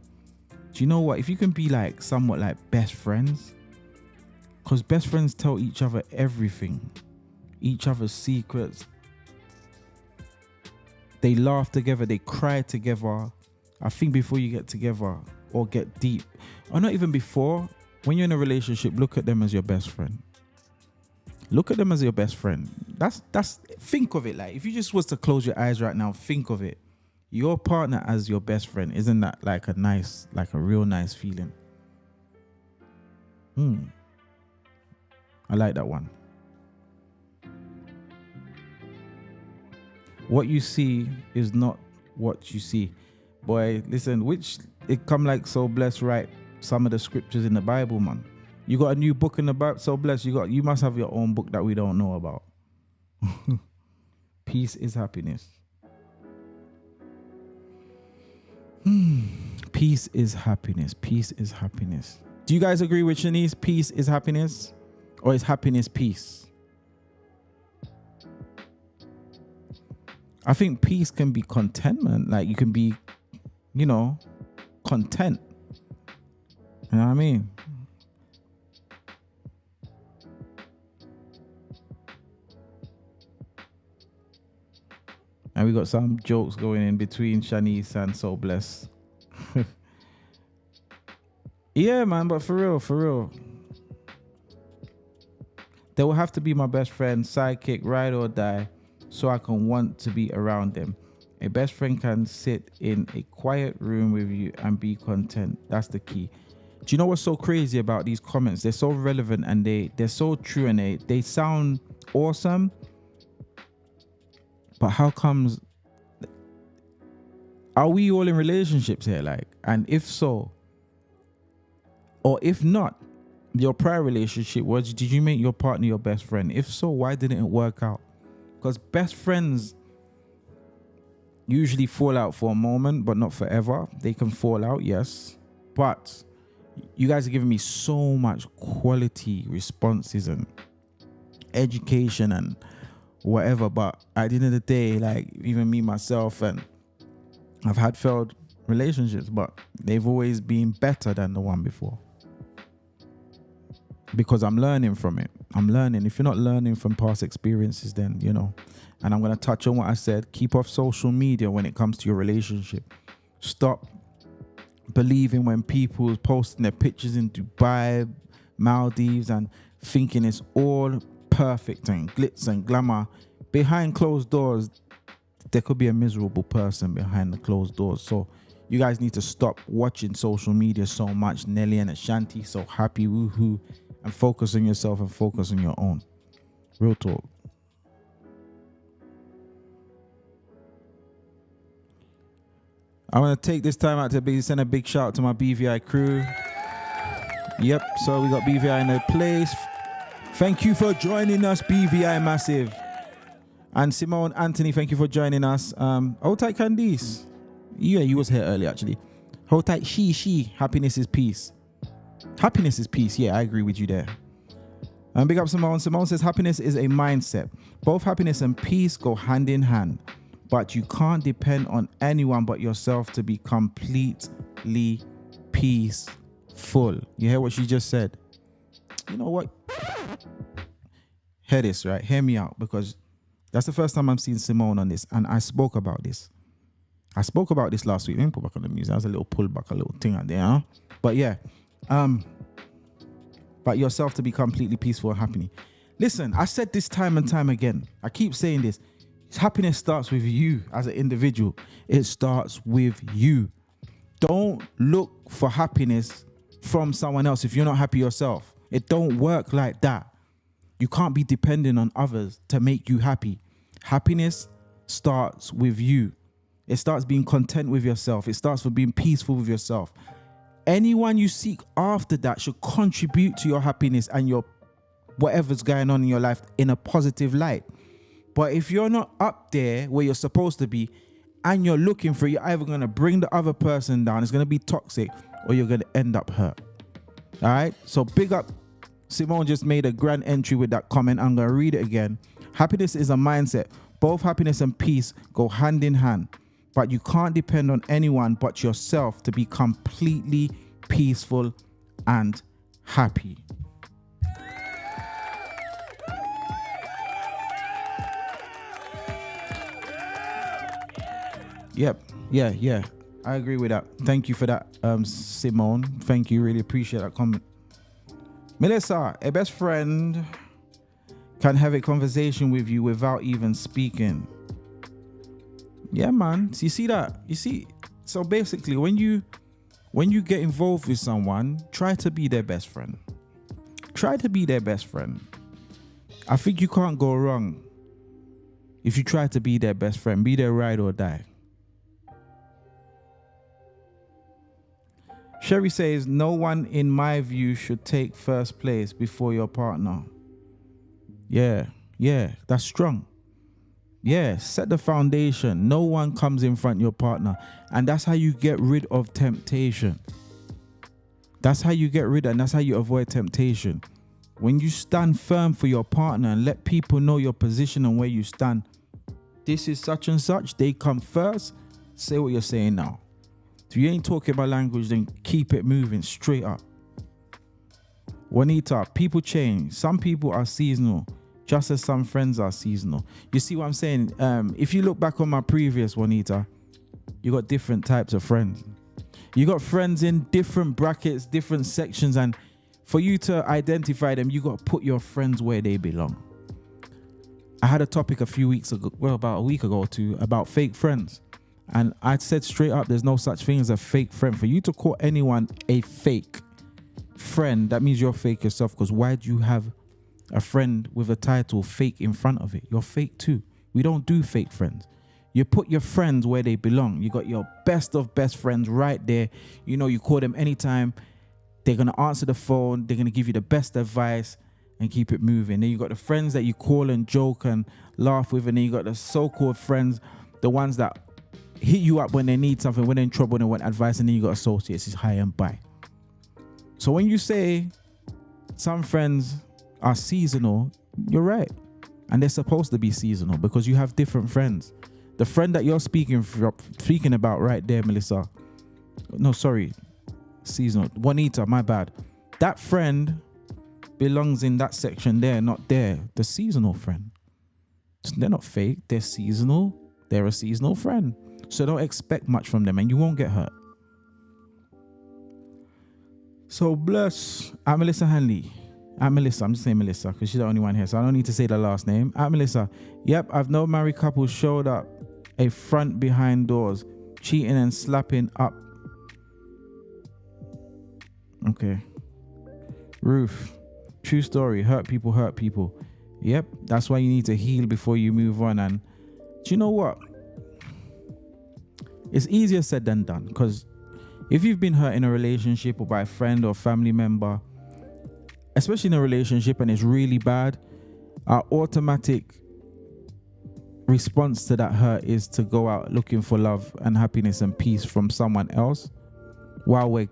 Do you know what? If you can be like somewhat like best friends, because best friends tell each other everything, each other's secrets. They laugh together, they cry together. I think before you get together or get deep, or not even before, when you're in a relationship, look at them as your best friend. Look at them as your best friend. That's think of it like, if you just was to close your eyes right now, think of it. Your partner as your best friend. Isn't that like a real nice feeling? I like that one. What you see is not what you see. Boy, listen, it come like so blessed, right? Some of the scriptures in the Bible, man. You got a new book in the Bible, so blessed. You must have your own book that we don't know about. Peace is happiness. Peace is happiness. Peace is happiness. Do you guys agree with Shanice? Peace is happiness? Or is happiness peace? I think peace can be contentment. Like you can be, content. You know what I mean? And we got some jokes going in between Shanice and So Bless. Yeah, man, but for real. They will have to be my best friend, sidekick, ride or die, so I can want to be around them. A best friend can sit in a quiet room with you and be content. That's the key. Do you know what's so crazy about these comments? They're so relevant and they're so true and they sound awesome. But how comes, are we all in relationships here? Like, and if so, or if not, your prior relationship did you make your partner your best friend? If so, why didn't it work out? Because best friends usually fall out for a moment, but not forever. They can fall out, yes. But you guys are giving me so much quality responses and education and whatever, but at the end of the day, like even me myself, and I've had failed relationships, but they've always been better than the one before because I'm learning from it. I'm learning. If you're not learning from past experiences, then and I'm going to touch on what I said. Keep off social media when it comes to your relationship. Stop believing when people posting their pictures in Dubai, Maldives, and thinking it's all perfect and glitz and glamour. Behind closed doors, there could be a miserable person behind the closed doors. So you guys need to stop watching social media so much. Nelly and Ashanti, so happy, woohoo, and focus on yourself and focus on your own. Real talk. I want to take this time out to send a big shout out to my BVI crew. Yep, so we got BVI in the place. Thank you for joining us, BVI Massive. And Simone, Anthony, thank you for joining us. Hold tight, Candice. Yeah, you was here early, actually. Hold tight, she. Happiness is peace. Happiness is peace. Yeah, I agree with you there. Big up Simone. Simone says happiness is a mindset. Both happiness and peace go hand in hand, but you can't depend on anyone but yourself to be completely peaceful. You hear what she just said? You know what? Hear this, right? Hear me out, because that's the first time I'm seeing Simone on this, and I spoke about this. I spoke about this last week. Let me put back on the music. That was a little pullback, a little thing out there, huh? But yeah, but yourself to be completely peaceful and happy. Listen, I said this time and time again. I keep saying this. Happiness starts with you as an individual. It starts with you. Don't look for happiness from someone else if you're not happy yourself. It don't work like that. You can't be dependent on others to make you happy. Happiness starts with you. It starts being content with yourself. It starts with being peaceful with yourself. Anyone you seek after that should contribute to your happiness and your whatever's going on in your life in a positive light. But if you're not up there where you're supposed to be and you're looking for it, you're either going to bring the other person down, it's going to be toxic, or you're going to end up hurt. All right? So big up. Simone just made a grand entry with that comment. I'm going to read it again. Happiness is a mindset. Both happiness and peace go hand in hand, but you can't depend on anyone but yourself to be completely peaceful and happy. Yep. Yeah. I agree with that. Thank you for that, Simone. Thank you. Really appreciate that comment. Melissa, a best friend can have a conversation with you without even speaking. Yeah, man. So you see that? You see? So basically, when you get involved with someone, try to be their best friend. Try to be their best friend. I think you can't go wrong if you try to be their best friend. Be their ride or die. Sherry says, no one in my view should take first place before your partner. Yeah, that's strong. Yeah, set the foundation. No one comes in front of your partner. And that's how you get rid of temptation. That's how you get rid of, and that's how you avoid temptation. When you stand firm for your partner and let people know your position and where you stand, this is such and such, they come first, say what you're saying now. If you ain't talking my language, then keep it moving straight up. Juanita, people change. Some people are seasonal, just as some friends are seasonal. You see what I'm saying? If you look back on my previous Juanita, you got different types of friends. You got friends in different brackets, different sections, and for you to identify them, you got to put your friends where they belong. I had a topic a few weeks ago, well, about a week ago or two, about fake friends. And I said straight up, there's no such thing as a fake friend. For you to call anyone a fake friend, that means you're fake yourself. Because why do you have a friend with a title fake in front of it? You're fake too. We don't do fake friends. You put your friends where they belong. You got your best of best friends right there. You know, you call them anytime. They're going to answer the phone. They're going to give you the best advice and keep it moving. Then you got the friends that you call and joke and laugh with. And then you got the so-called friends, the ones that hit you up when they need something, when they're in trouble, when they want advice, and then you got associates, it's high and by. So when you say some friends are seasonal, you're right. And they're supposed to be seasonal because you have different friends. The friend that you're speaking about right there, Melissa. No, sorry. Seasonal. Juanita, my bad. That friend belongs in that section there, not there. The seasonal friend. They're not fake. They're seasonal. They're a seasonal friend. So don't expect much from them and you won't get hurt. So bless. I'm Melissa Hanley. I'm Melissa. I'm just saying Melissa because she's the only one here. So I don't need to say the last name. I'm Melissa. Yep, I've known married couples showed up a front behind doors, cheating and slapping up. Okay. Ruth. True story. Hurt people. Yep, that's why you need to heal before you move on. And do you know what? It's easier said than done, because if you've been hurt in a relationship or by a friend or family member, especially in a relationship and it's really bad, our automatic response to that hurt is to go out looking for love and happiness and peace from someone else, while we're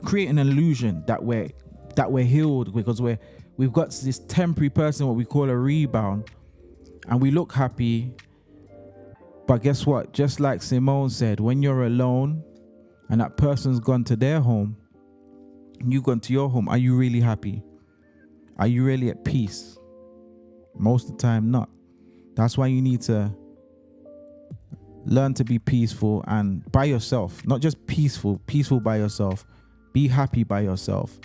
creating an illusion that we're healed because we're we've got this temporary person, what we call a rebound, and we look happy. But guess what? Just like Simone said, when you're alone and that person's gone to their home, and you've gone to your home, are you really happy? Are you really at peace? Most of the time, not. That's why you need to learn to be peaceful and by yourself. Not just peaceful by yourself. Be happy by yourself.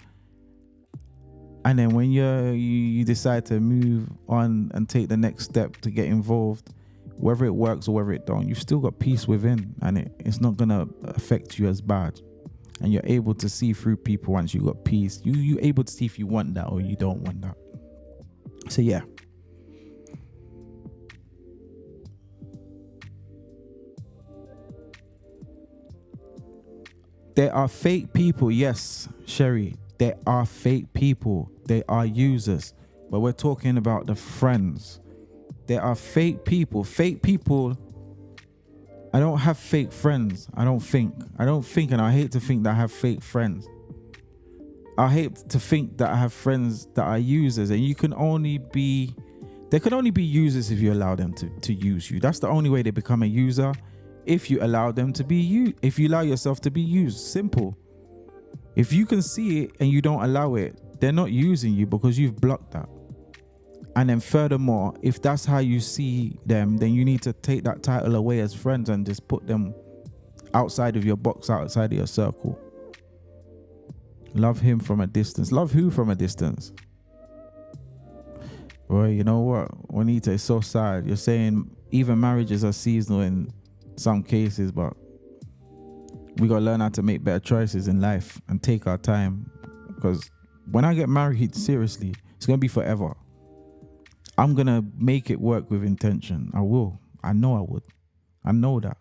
And then when you decide to move on and take the next step to get involved, whether it works or whether it don't, you've still got peace within, and it's not gonna affect you as bad. And you're able to see through people once you got peace. You're able to see if you want that or you don't want that. So yeah. There are fake people, yes, Sherry. There are fake people. They are users. But we're talking about the friends. There are fake people. Fake people. I don't have fake friends. I don't think, and I hate to think that I have fake friends. I hate to think that I have friends that are users, and there can only be users if you allow them to use you. That's the only way they become a user. If you allow them to be you, if you allow yourself to be used, simple. If you can see it and you don't allow it, they're not using you because you've blocked that. And then furthermore, if that's how you see them, then you need to take that title away as friends and just put them outside of your box, outside of your circle. Love him from a distance. Love who from a distance? Boy, you know what? Juanita, it's so sad. You're saying even marriages are seasonal in some cases, but we got to learn how to make better choices in life and take our time. Because when I get married, seriously, it's going to be forever. I'm going to make it work with intention. I will. I know I would. I know that.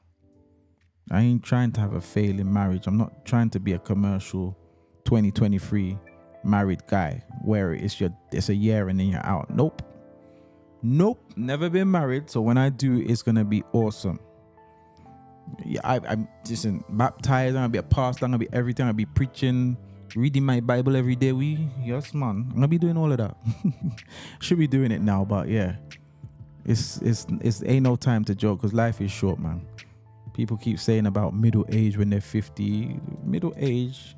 I ain't trying to have a failing marriage. I'm not trying to be a commercial 2023 married guy where it's a year and then you're out. Nope. Never been married. So when I do, it's going to be awesome. Yeah, I'm just baptized. I'm going to be a pastor. I'm going to be everything. I'm going to be preaching, reading my Bible every day. Yes, man. I'm going to be doing all of that. Should be doing it now, but yeah. It's ain't no time to joke because life is short, man. People keep saying about middle age when they're 50. Middle age,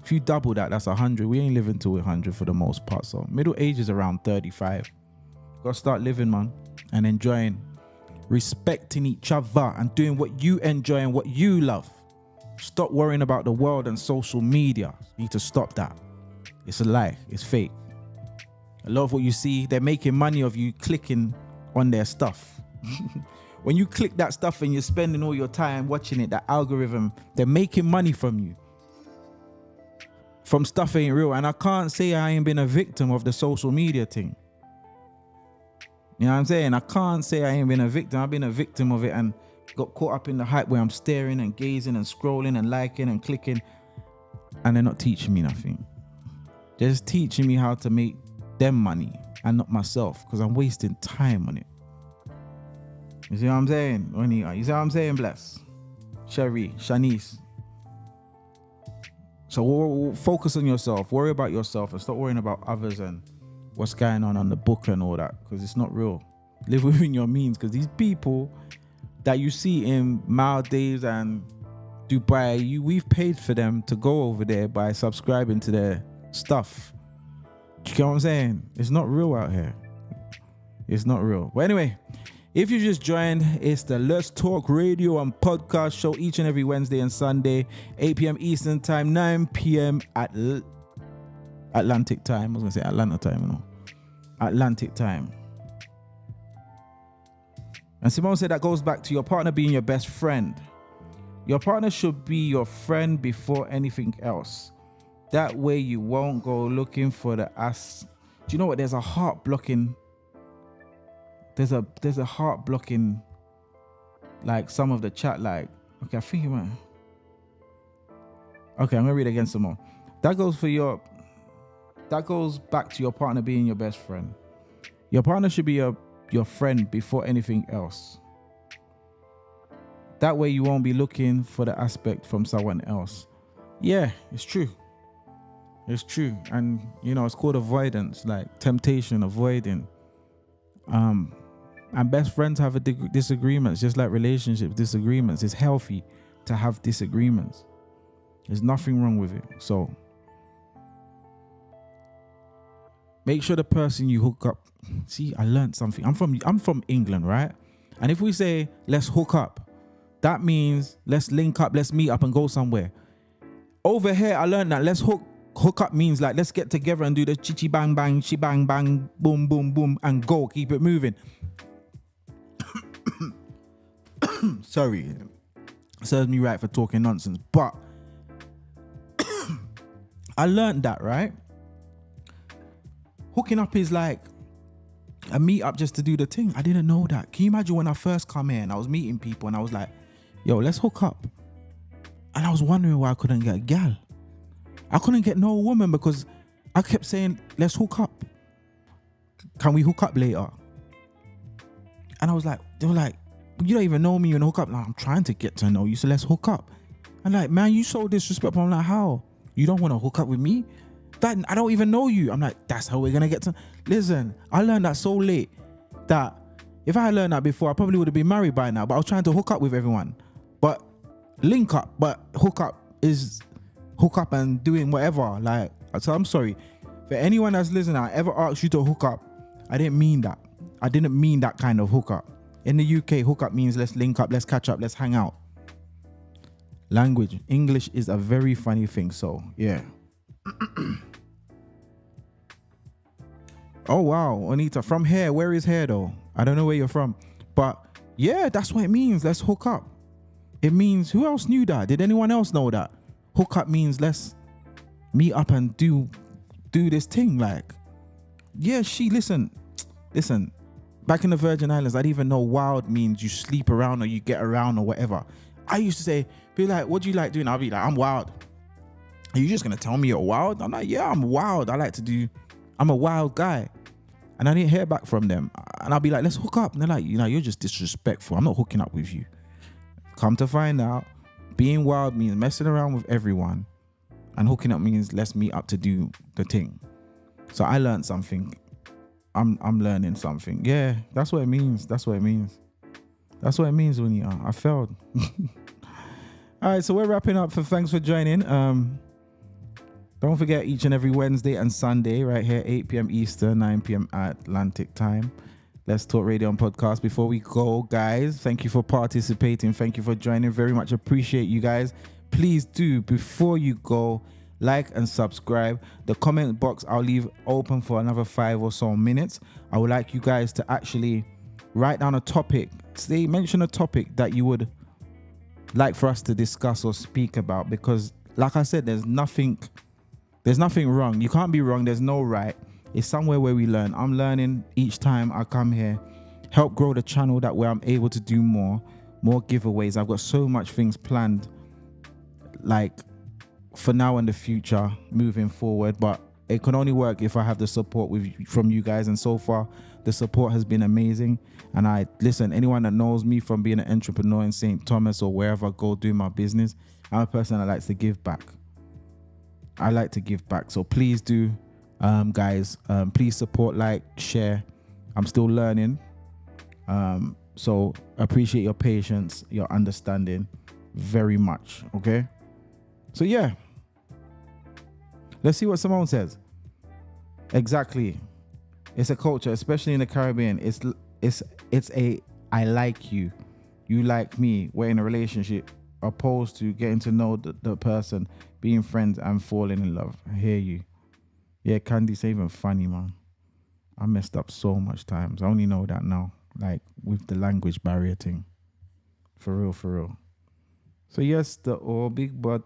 if you double that, that's 100. We ain't living to 100 for the most part. So middle age is around 35. Gotta start living, man, and enjoying, respecting each other and doing what you enjoy and what you love. Stop worrying about the world and social media. You need to stop that. It's a lie. It's fake. A lot of what you see, they're making money of you clicking on their stuff. When you click that stuff and you're spending all your time watching it, that algorithm, they're making money from you. From stuff ain't real. And I can't say I ain't been a victim of the social media thing. You know what I'm saying? I can't say I ain't been a victim. I've been a victim of it and got caught up in the hype where I'm staring and gazing and scrolling and liking and clicking. And they're not teaching me nothing. They're just teaching me how to make them money and not myself because I'm wasting time on it. You see what I'm saying? You see what I'm saying, Bless? Sherry, Shanice. So focus on yourself. Worry about yourself and stop worrying about others and what's going on the book and all that, because it's not real. Live within your means, because these people that you see in Maldives and Dubai, we've paid for them to go over there by subscribing to their stuff. You get what I'm saying? It's not real out here. It's not real. But anyway, if you just joined, it's the Let's Talk Radio and Podcast show each and every Wednesday and Sunday, 8 p.m. Eastern Time, 9 p.m. at Atlantic Time. I was going to say Atlanta Time, you know. Atlantic Time. And Simone said that goes back to your partner being your best friend. Your partner should be your friend before anything else. That way you won't go looking for the ass. Do you know what? There's a heart blocking. There's a heart blocking, like some of the chat, like, okay, I think you might. Okay, I'm going to read it again some more. That goes back to your partner being your best friend. Your partner should be your friend before anything else. That way you won't be looking for the aspect from someone else. Yeah, it's true. It's true. And, it's called avoidance, like temptation, avoiding. And best friends have disagreements, just like relationships, disagreements. It's healthy to have disagreements. There's nothing wrong with it. So make sure the person you hook up. See, I learned something. I'm from England, right? And if we say let's hook up, that means let's link up, let's meet up and go somewhere. Over here, I learned that let's hook up means like let's get together and do the chi bang bang, chi bang bang, boom boom boom, and go. Keep it moving. Sorry, serves me right for talking nonsense, but I learned that, right? Hooking up is like a meet up just to do the thing. I didn't know that. Can you imagine when I first come here and I was meeting people and I was like, yo, let's hook up. And I was wondering why I couldn't get a gal. I couldn't get no woman because I kept saying, let's hook up. Can we hook up later? And I was like, they were like, you don't even know me, you hook up. Like, I'm trying to get to know you, so let's hook up. And like, man, you so disrespectful. I'm like, how? You don't want to hook up with me? That I don't even know you. I'm like, that's how we're gonna get to. Listen, I learned that so late that if I had learned that before, I probably would have been married by now. But I was trying to hook up with everyone. But link up, but hook up is hook up and doing whatever. Like, so I'm sorry for anyone that's listening. I ever asked you to hook up, I didn't mean that. I didn't mean that kind of hookup. In the UK, hookup means let's link up, let's catch up, let's hang out. Language, English is a very funny thing. So yeah. Oh wow, Anita, from here. Where is here though? I don't know where you're from, but yeah, that's what it means. Let's hook up. It means, who else knew that? Did anyone else know that? Hook up means let's meet up and do this thing. Like, yeah, listen. Back in the Virgin Islands, I didn't even know wild means you sleep around or you get around or whatever. I used to say, be like, what do you like doing? I'll be like, I'm wild. Are you just going to tell me you're wild? I'm like, yeah, I'm wild. I'm a wild guy. And I didn't hear back from them. And I'll be like, let's hook up. And they're like, you're just disrespectful. I'm not hooking up with you. Come to find out, being wild means messing around with everyone. And hooking up means let's meet up to do the thing. So I learned something. I'm learning something. Yeah, that's what it means. That's what it means, Unita. I failed. All right, so we're wrapping up. Thanks for joining. Don't forget, each and every Wednesday and Sunday, right here, 8 p.m. Eastern, 9 p.m. Atlantic time. Let's Talk Radio and Podcast. Before we go, guys, thank you for participating. Thank you for joining. Very much appreciate you guys. Please do, before you go, like and subscribe. The comment box I'll leave open for another 5 or so minutes. I would like you guys to actually write down a topic. Mention a topic that you would like for us to discuss or speak about, because like I said, there's nothing wrong. You can't be wrong. There's no right. It's somewhere where we learn. I'm learning each time I come here. Help grow the channel. That way I'm able to do more giveaways. I've got so much things planned, like for now and the future moving forward, but it can only work if I have the support from you guys. And so far the support has been amazing. And anyone that knows me from being an entrepreneur in St. Thomas or wherever I go do my business, I'm a person that likes to give back. I like to give back. So please do, guys, please support, like, share. I'm still learning. So appreciate your patience, your understanding very much. Okay. So yeah, let's see what Simone says. Exactly. It's a culture, especially in the Caribbean. It's a, I like you, you like me. We're in a relationship, opposed to getting to know the person, being friends and falling in love. I hear you. Yeah, Candy's even funny, man. I messed up so much times. I only know that now, like with the language barrier thing. For real. So yes, the all big but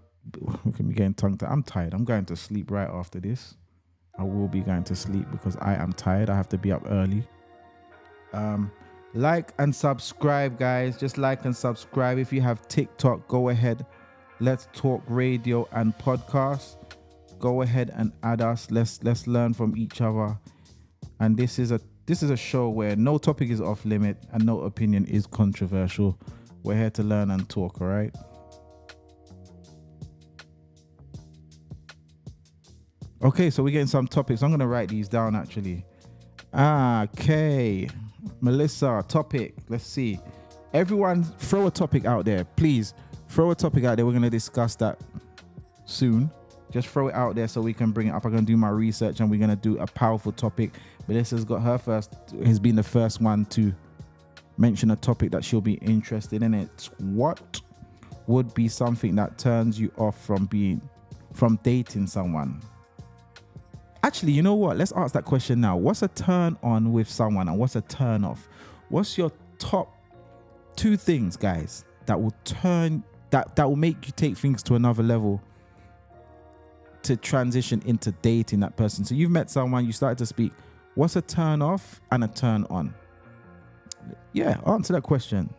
we can be getting tongue tied. I'm tired. I'm going to sleep right after this. I will be going to sleep because I am tired. I have to be up early. Like and subscribe, guys. Just like and subscribe. If you have TikTok, go ahead. Let's Talk Radio and Podcast. Go ahead and add us. Let's learn from each other. And this is a show where no topic is off limit and no opinion is controversial. We're here to learn and talk, all right? Okay, so we're getting some topics. I'm going to write these down actually. Okay. Melissa, topic. Let's see. Everyone, throw a topic out there. Please, throw a topic out there. We're going to discuss that soon. Just throw it out there so we can bring it up. I'm going to do my research and we're going to do a powerful topic. Melissa's got has been the first one to mention a topic that she'll be interested in. It's what would be something that turns you off from dating someone? Actually, you know what? Let's ask that question now. What's a turn on with someone and what's a turn off? What's your top 2 things, guys, that will make you take things to another level to transition into dating that person? So you've met someone, you started to speak. What's a turn off and a turn on? Yeah, answer that question.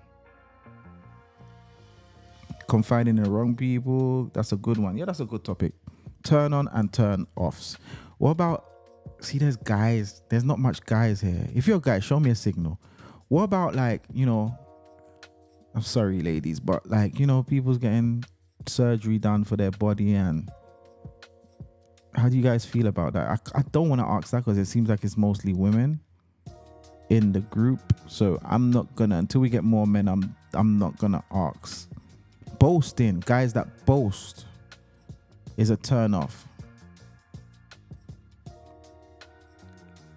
Confiding in the wrong people. That's a good one. Yeah, that's a good topic. Turn on and turn offs. What about, see, there's guys. There's not much guys here. If you're a guy, show me a signal. What about, like, you know, I'm sorry, ladies, but like, you know, people's getting surgery done for their body, and how do you guys feel about that? I don't want to ask that because it seems like it's mostly women in the group. So I'm not gonna, until we get more men, I'm not gonna ask. Boasting, guys that boast is a turn off.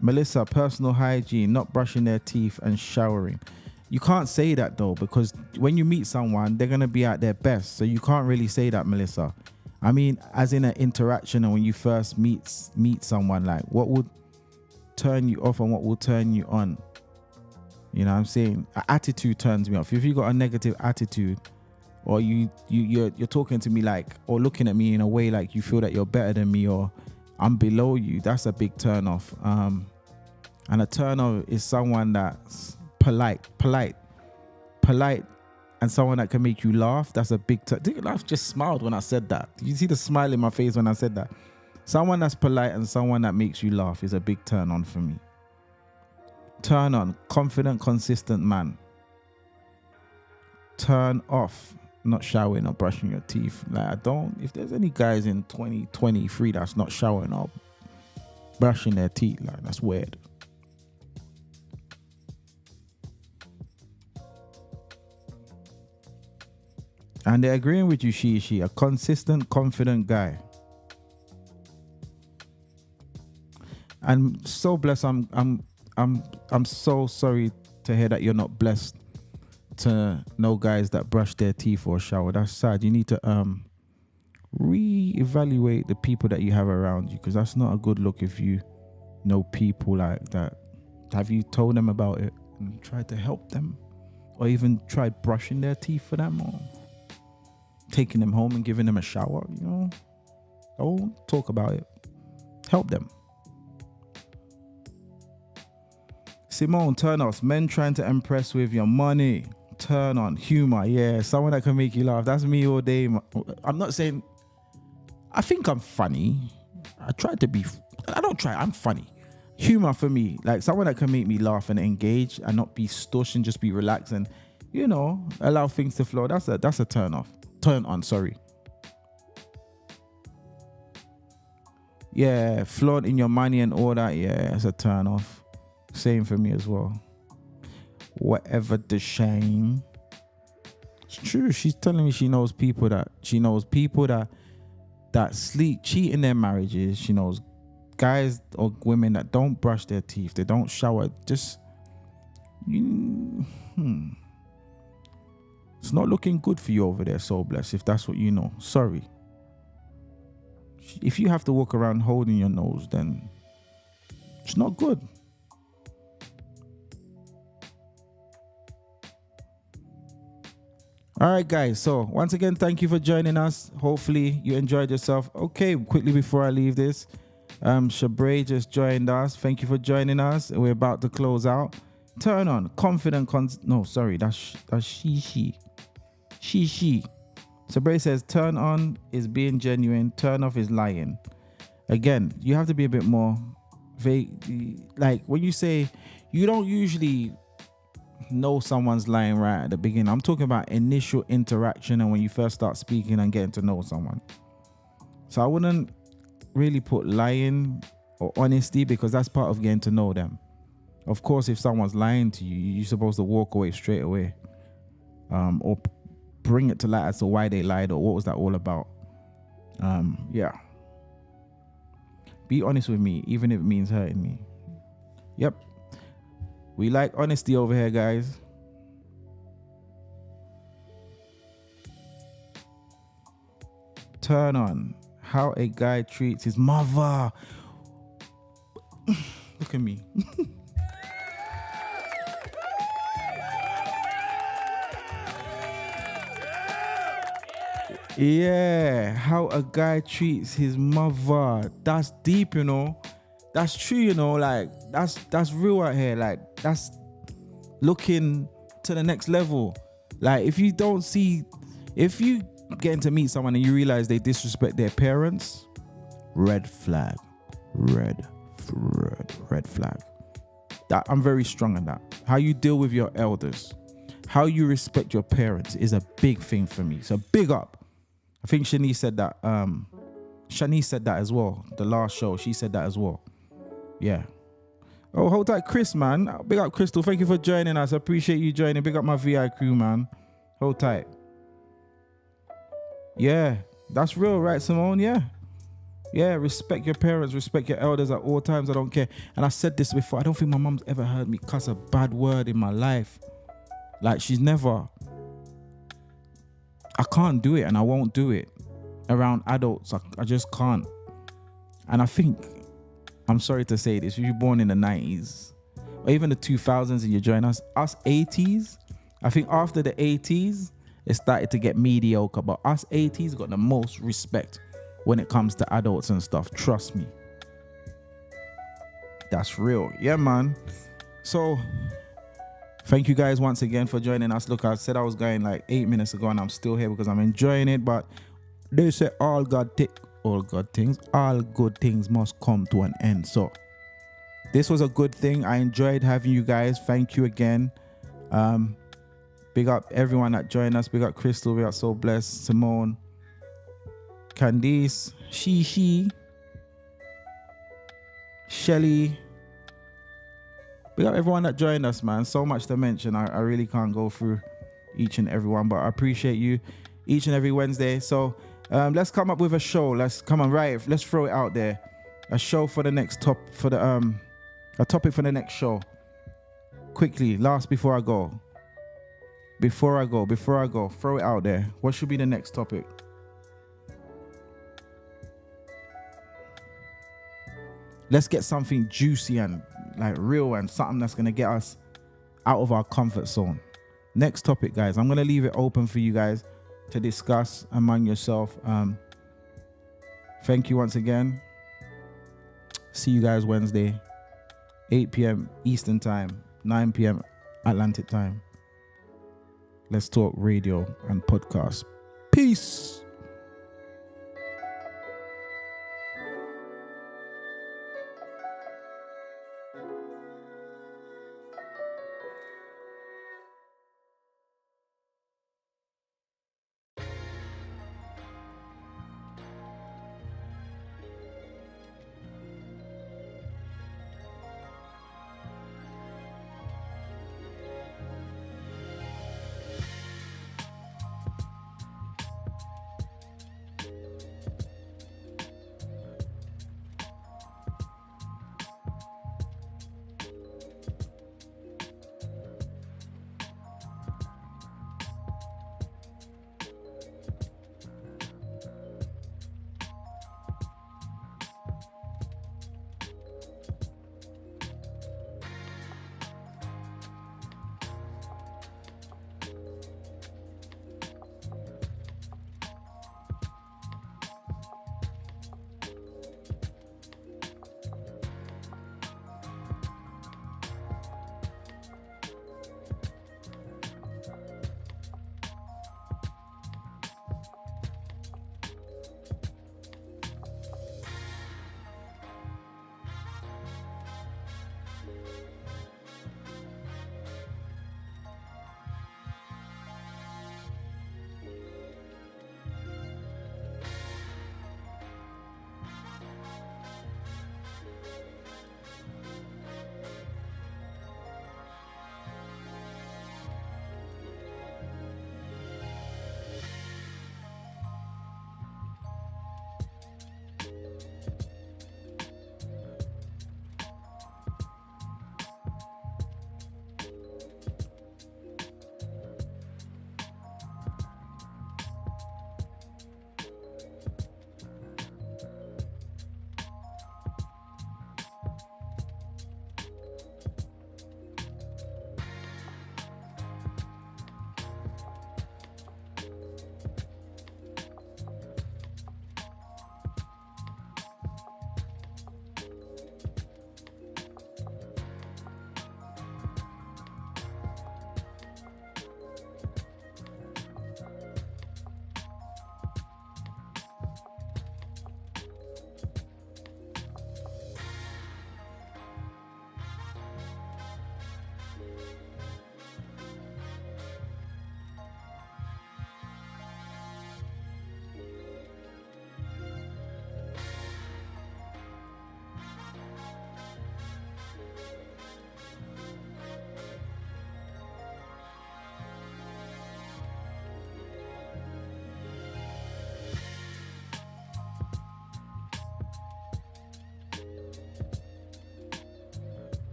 Melissa, personal hygiene, not brushing their teeth and showering. You can't say that though, because when you meet someone, they're going to be at their best. So you can't really say that, Melissa. I mean, as in an interaction, and when you first meet someone, like what would turn you off and what will turn you on? You know what I'm saying? Attitude turns me off. If you got a negative attitude, or you're talking to me like, or looking at me in a way like you feel that you're better than me or I'm below you, that's a big turn off. And a turn off is someone that's polite, and someone that can make you laugh. That's a big turn. I just smiled when I said that. You see the smile in my face when I said that. Someone that's polite and someone that makes you laugh is a big turn on for me. Turn on, confident, consistent man. Turn off, not showering or brushing your teeth. Like, if there's any guys in 2023 that's not showering or brushing their teeth, like, that's weird. And they're agreeing with you, she, a consistent, confident guy. And so blessed. I'm so sorry to hear that you're not blessed to know guys that brush their teeth or shower. That's sad. You need to reevaluate the people that you have around you, because that's not a good look if you know people like that. Have you told them about it and tried to help them, or even tried brushing their teeth for them, or taking them home and giving them a shower? You know, don't talk about it. Help them. Simone, turn off. Men trying to impress with your money. Turn on. Humor. Yeah, someone that can make you laugh. That's me all day. I'm not saying, I think I'm funny. I don't try. I'm funny. Humor for me, like someone that can make me laugh and engage and not be stush and just be relaxed and, you know, allow things to flow. That's a turn off. Turn on, sorry. Yeah, flaunting your money and all that. Yeah, it's a turn off. Same for me as well. Whatever the shame. It's true. She's telling me she knows people that sleep, cheat in their marriages. She knows guys or women that don't brush their teeth. They don't shower. Just, it's not looking good for you over there, Soul Bless, if that's what you know. Sorry. If you have to walk around holding your nose, then it's not good. All right, guys. So once again, thank you for joining us. Hopefully you enjoyed yourself. Okay, quickly before I leave this, Shabray just joined us. Thank you for joining us. We're about to close out. Turn on, confident. That's she. Shabray says turn on is being genuine. Turn off is lying. Again, you have to be a bit more vague. Like when you say, you don't usually know someone's lying right at the beginning. I'm talking about initial interaction and when you first start speaking and getting to know someone. So I wouldn't really put lying or honesty, because that's part of getting to know them. Of course, if someone's lying to you, you're supposed to walk away straight away, or bring it to light as to why they lied or what was that all about. Yeah. Be honest with me, even if it means hurting me. Yep. We like honesty over here, guys. Turn on how a guy treats his mother. Look at me. Yeah, how a guy treats his mother. That's deep, you know. That's true, you know. Like that's real out here. Like that's looking to the next level. Like if you getting to meet someone and you realize they disrespect their parents, red flag. Red flag. That I'm very strong on that. How you deal with your elders, how you respect your parents is a big thing for me. So big up. I think Shanice said that. Shanice said that as well. The last show, she said that as well. Yeah. Oh, hold tight, Chris, man. Big up, Crystal. Thank you for joining us. I appreciate you joining. Big up my VI crew, man. Hold tight. Yeah, that's real, right, Simone? Yeah. Yeah, respect your parents, respect your elders at all times. I don't care. And I said this before. I don't think my mom's ever heard me cuss a bad word in my life. Like, she's never. I can't do it and I won't do it around adults. I just can't. And I think, I'm sorry to say this, if you're born in the 90s or even the 2000s and you join us 80s, I think after the 80s, it started to get mediocre. But us 80s got the most respect when it comes to adults and stuff. Trust me. That's real. Yeah, man. So thank you guys once again for joining us. Look, I said I was going like 8 minutes ago and I'm still here because I'm enjoying it. But they say all good things must come to an end. So this was a good thing. I enjoyed having you guys. Thank you again. Big up everyone that joined us. Big up Crystal. Big up So Blessed, Simone, Candice, Shelly. Big up everyone that joined us, man. So much to mention. I really can't go through each and every one, but I appreciate you each and every Wednesday. So let's come up with a show. Let's throw it out there. A show for the next a topic for the next show. Quickly, before I go, throw it out there. What should be the next topic? Let's get something juicy and like real and something that's going to get us out of our comfort zone. Next topic, guys. I'm going to leave it open for you guys to discuss among yourself. Thank you once again. See you guys Wednesday, 8 p.m. Eastern Time, 9 p.m. Atlantic Time. Let's talk radio and podcast. Peace.